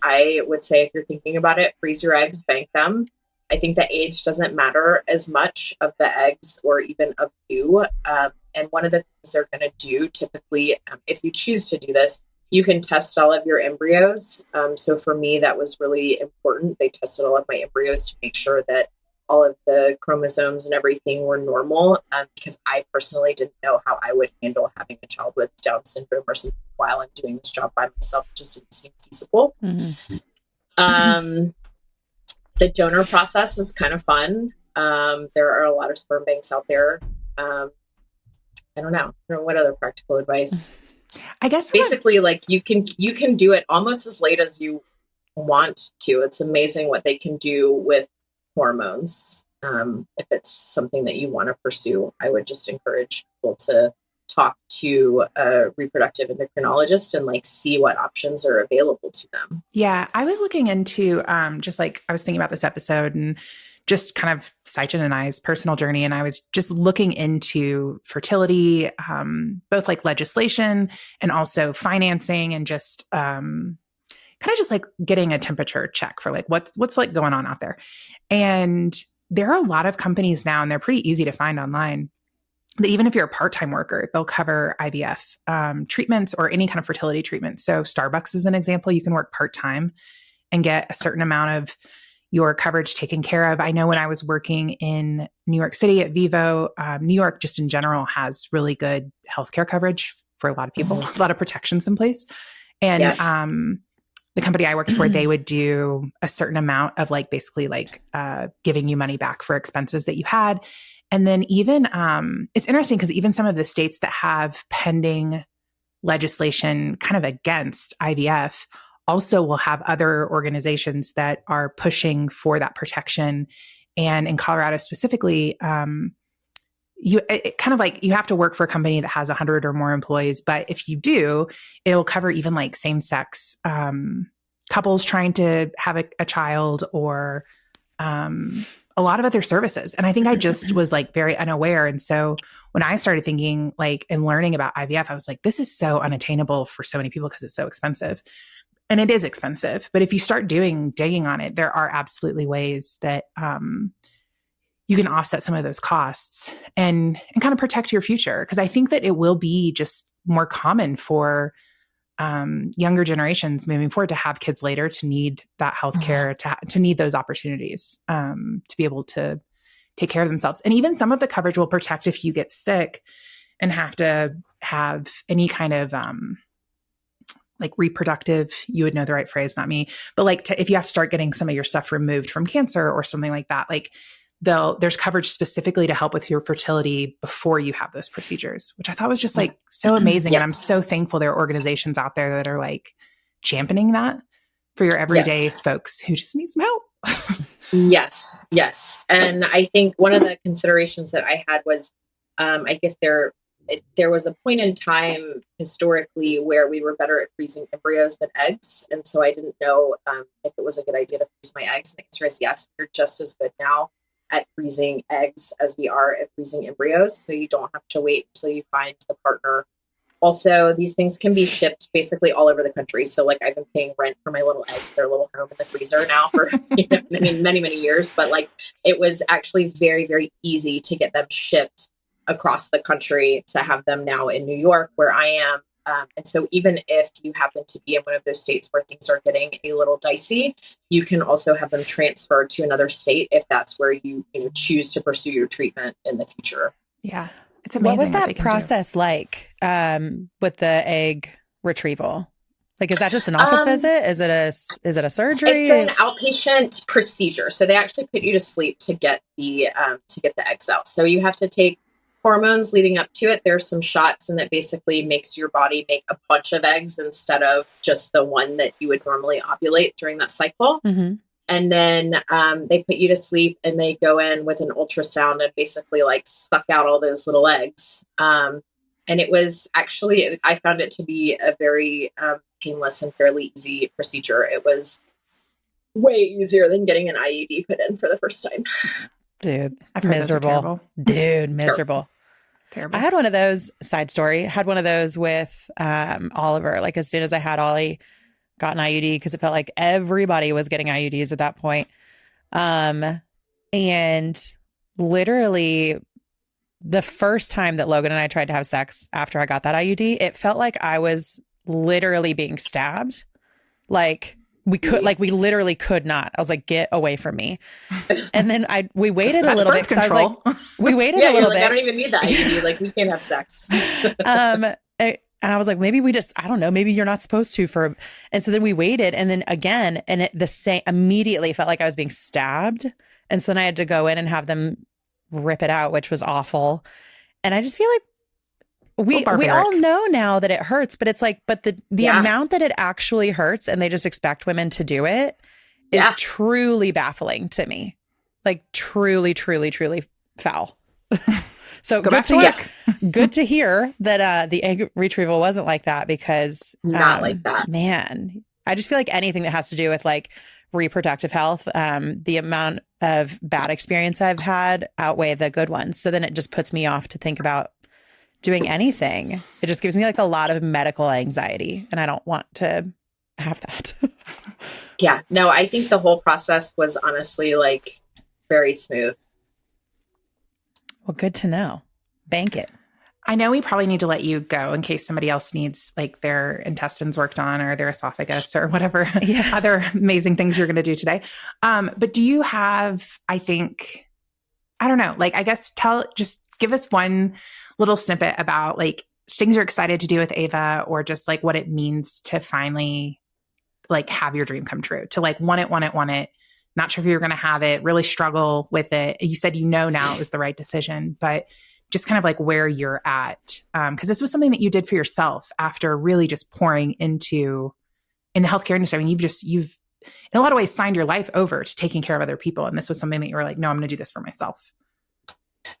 I would say if you're thinking about it, freeze your eggs, bank them. I think the age doesn't matter as much of the eggs or even of you. And one of the things they're going to do typically, if you choose to do this, you can test all of your embryos. So for me, that was really important. They tested all of my embryos to make sure that all of the chromosomes and everything were normal, because I personally didn't know how I would handle having a child with Down syndrome or something while I'm doing this job by myself. It just didn't seem feasible. Mm-hmm. The donor process is kind of fun. There are a lot of sperm banks out there. I don't know what other practical advice. I guess basically, like you can do it almost as late as you want to. It's amazing what they can do with hormones. If it's something that you want to pursue, I would just encourage people to talk to a reproductive endocrinologist and like see what options are available to them. Yeah, I was looking into just like I was thinking about this episode and just kind of Saichin and I's personal journey. And I was just looking into fertility, both like legislation and also financing, and just kind of just like getting a temperature check for like what's like going on out there. And there are a lot of companies now, and they're pretty easy to find online, that even if you're a part-time worker, they'll cover IVF treatments or any kind of fertility treatment. So Starbucks is an example. You can work part-time and get a certain amount of your coverage taken care of. I know when I was working in New York City at Vivo, New York just in general has really good healthcare coverage for a lot of people, a lot of protections in place. And the company I worked for, they would do a certain amount of like basically like giving you money back for expenses that you had. And then even it's interesting because even some of the states that have pending legislation kind of against IVF also will have other organizations that are pushing for that protection. And in Colorado specifically, it kind of like you have to work for a company that has 100 or more employees. But if you do, it'll cover even like same-sex couples trying to have a child, or a lot of other services. And I think I just was like very unaware. And so when I started thinking like and learning about IVF, I was like, this is so unattainable for so many people because it's so expensive. And it is expensive. But if you start digging on it, there are absolutely ways that you can offset some of those costs and kind of protect your future. Because I think that it will be just more common for younger generations moving forward to have kids later, to need that healthcare, to need those opportunities, to be able to take care of themselves. And even some of the coverage will protect if you get sick and have to have any kind of like reproductive, you would know the right phrase, not me, but like if you have to start getting some of your stuff removed from cancer or something like that, like there's coverage specifically to help with your fertility before you have those procedures, which I thought was just like so amazing. Yes. And I'm so thankful there are organizations out there that are like championing that for your everyday folks who just need some help. Yes. And I think one of the considerations that I had was, I guess there was a point in time historically where we were better at freezing embryos than eggs. And so I didn't know if it was a good idea to freeze my eggs. And the answer is yes, we're just as good now at freezing eggs as we are at freezing embryos. So you don't have to wait until you find the partner. Also, these things can be shipped basically all over the country. So like I've been paying rent for my little eggs, their little home in the freezer now for many years. But like it was actually very, very easy to get them shipped across the country, to have them now in New York where I am. And so even if you happen to be in one of those states where things are getting a little dicey, you can also have them transferred to another state if that's where you choose to pursue your treatment in the future. Yeah. It's amazing. What was that process like with the egg retrieval? Like, is that just an office visit? Is it a surgery? It's an outpatient procedure. So they actually put you to sleep to get the eggs out. So you have to take hormones leading up to it. There's some shots, and that basically makes your body make a bunch of eggs instead of just the one that you would normally ovulate during that cycle. Mm-hmm. And then they put you to sleep, and they go in with an ultrasound and basically like suck out all those little eggs. And it was actually, I found it to be a very painless and fairly easy procedure. It was way easier than getting an IUD put in for the first time. Dude, I've heard miserable. Dude, miserable. Terrible. I had one of those, side story, had one of those with Oliver. Like as soon as I had Ollie, got an IUD because it felt like everybody was getting IUDs at that point. And literally the first time that Logan and I tried to have sex after I got that IUD, it felt like I was literally being stabbed. Like we literally could not. I was like, get away from me. And then we waited a little bit because I was like, we waited a little bit. I don't even need the IUD. Like we can't have sex. And I was like, maybe I don't know, maybe you're not supposed to and so then we waited, and then again, and it immediately felt like I was being stabbed. And so then I had to go in and have them rip it out, which was awful. And I just feel like we all know now that it hurts, but it's like, but the amount that it actually hurts, and they just expect women to do it is truly baffling to me. Like truly, truly, truly foul. So go back to work. Good to hear that the egg retrieval wasn't like that, because not like that. Man, I just feel like anything that has to do with like reproductive health, the amount of bad experience I've had outweigh the good ones. So then it just puts me off to think about doing anything. It just gives me like a lot of medical anxiety, and I don't want to have that. Yeah, no, I think the whole process was honestly like very smooth. Well, good to know. Bank it. I know we probably need to let you go in case somebody else needs like their intestines worked on or their esophagus or whatever other amazing things you're going to do today. But do you have, I don't know, like, I guess just give us one little snippet about like things you're excited to do with Ava, or just like what it means to finally like have your dream come true, to like want it. Not sure if you're going to have it, really struggle with it. You said, now it was the right decision, but just kind of like where you're at. Because this was something that you did for yourself after really just pouring in the healthcare industry. I mean, you've in a lot of ways signed your life over to taking care of other people. And this was something that you were like, no, I'm going to do this for myself.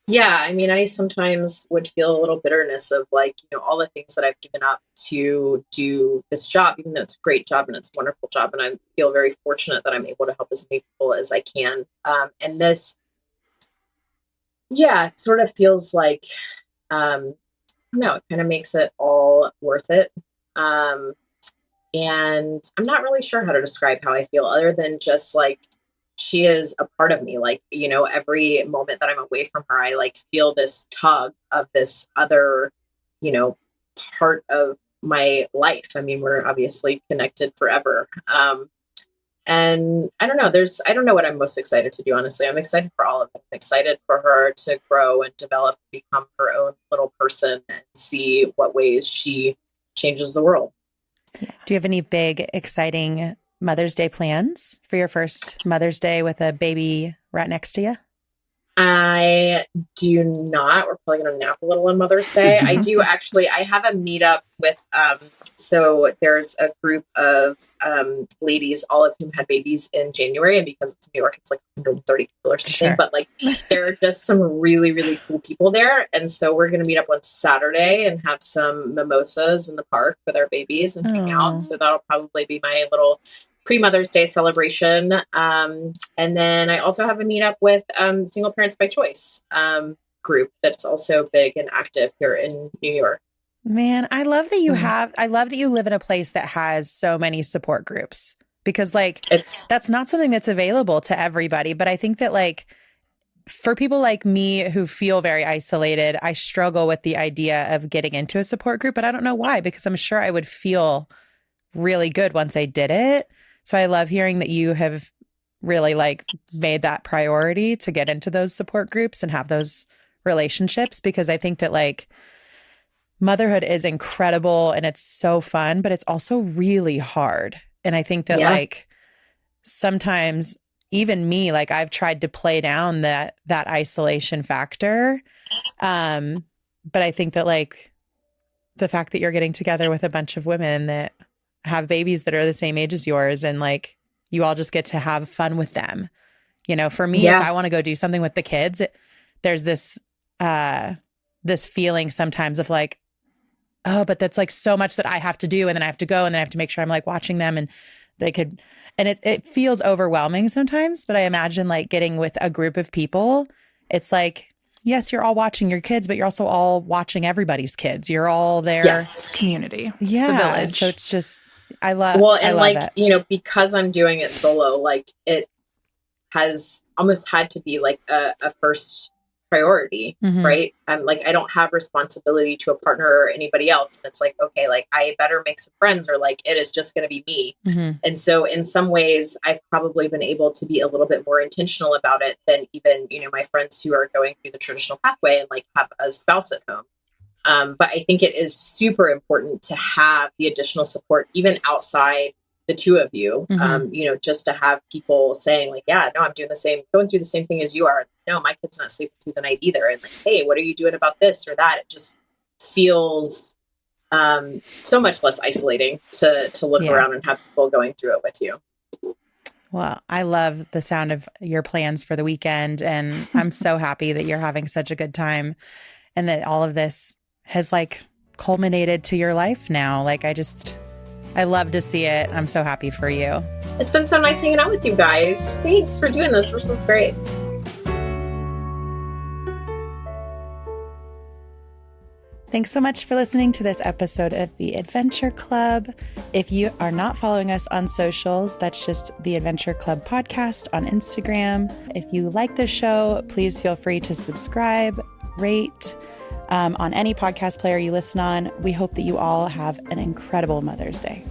Yeah. I mean, I sometimes would feel a little bitterness of like, all the things that I've given up to do this job, even though it's a great job and it's a wonderful job. And I feel very fortunate that I'm able to help as many people as I can. And this, sort of feels like, I don't know, it kind of makes it all worth it. And I'm not really sure how to describe how I feel, other than just like she is a part of me. Like, you know, every moment that I'm away from her, I like feel this tug of this other, you know, part of my life. I mean, we're obviously connected forever. And I don't know, I don't know what I'm most excited to do. Honestly, I'm excited for all of it. I'm excited for her to grow and develop, become her own little person and see what ways she changes the world. Do you have any big, exciting Mother's Day plans for your first Mother's Day with a baby right next to you? I do not. We're probably going to nap a little on Mother's Day. I do actually. I have a meetup with, so there's a group of ladies, all of whom had babies in January. And because it's New York, it's like 130 people or something. Sure. But like, there are just some really, really cool people there. And so we're going to meet up on Saturday and have some mimosas in the park with our babies and hang out. So that'll probably be my little pre-Mother's Day celebration. And then I also have a meetup with Single Parents by Choice group that's also big and active here in New York. Man, I love that I love that you live in a place that has so many support groups, because like that's not something that's available to everybody. But I think that like for people like me who feel very isolated, I struggle with the idea of getting into a support group, but I don't know why, because I'm sure I would feel really good once I did it. So I love hearing that you have really like made that priority to get into those support groups and have those relationships, because I think that like motherhood is incredible and it's so fun, but it's also really hard. And I think that like sometimes even me, like I've tried to play down that isolation factor. But I think that like the fact that you're getting together with a bunch of women that have babies that are the same age as yours, and like you all just get to have fun with them. You know, for me, if I want to go do something with the kids, there's this feeling sometimes of like, oh, but that's like so much that I have to do, and then I have to go, and then I have to make sure I'm like watching them, and it feels overwhelming sometimes. But I imagine like getting with a group of people, it's like, yes, you're all watching your kids, but you're also all watching everybody's kids. You're all there. Yes. Community. Yeah. It's the village. So it's just, I love like, it. You know, because I'm doing it solo, like it has almost had to be like a first priority, right? I'm like, I don't have responsibility to a partner or anybody else. And it's like, okay, like I better make some friends, or like it is just going to be me. And so in some ways, I've probably been able to be a little bit more intentional about it than even, you know, my friends who are going through the traditional pathway and like have a spouse at home. But I think it is super important to have the additional support, even outside the two of you, you know, just to have people saying like, yeah, no, I'm doing going through the same thing as you are. No, my kid's not sleeping through the night either. And like, hey, what are you doing about this or that? It just feels so much less isolating to look around and have people going through it with you. Well, I love the sound of your plans for the weekend, and I'm so happy that you're having such a good time and that all of this has like culminated to your life now. Like I love to see it. I'm so happy for you. It's been so nice hanging out with you guys. Thanks for doing this. This was great. Thanks so much for listening to this episode of The Adventure Club. If you are not following us on socials, that's just The Adventure Club Podcast on Instagram. If you like the show, please feel free to subscribe, rate on any podcast player you listen on. We hope that you all have an incredible Mother's Day.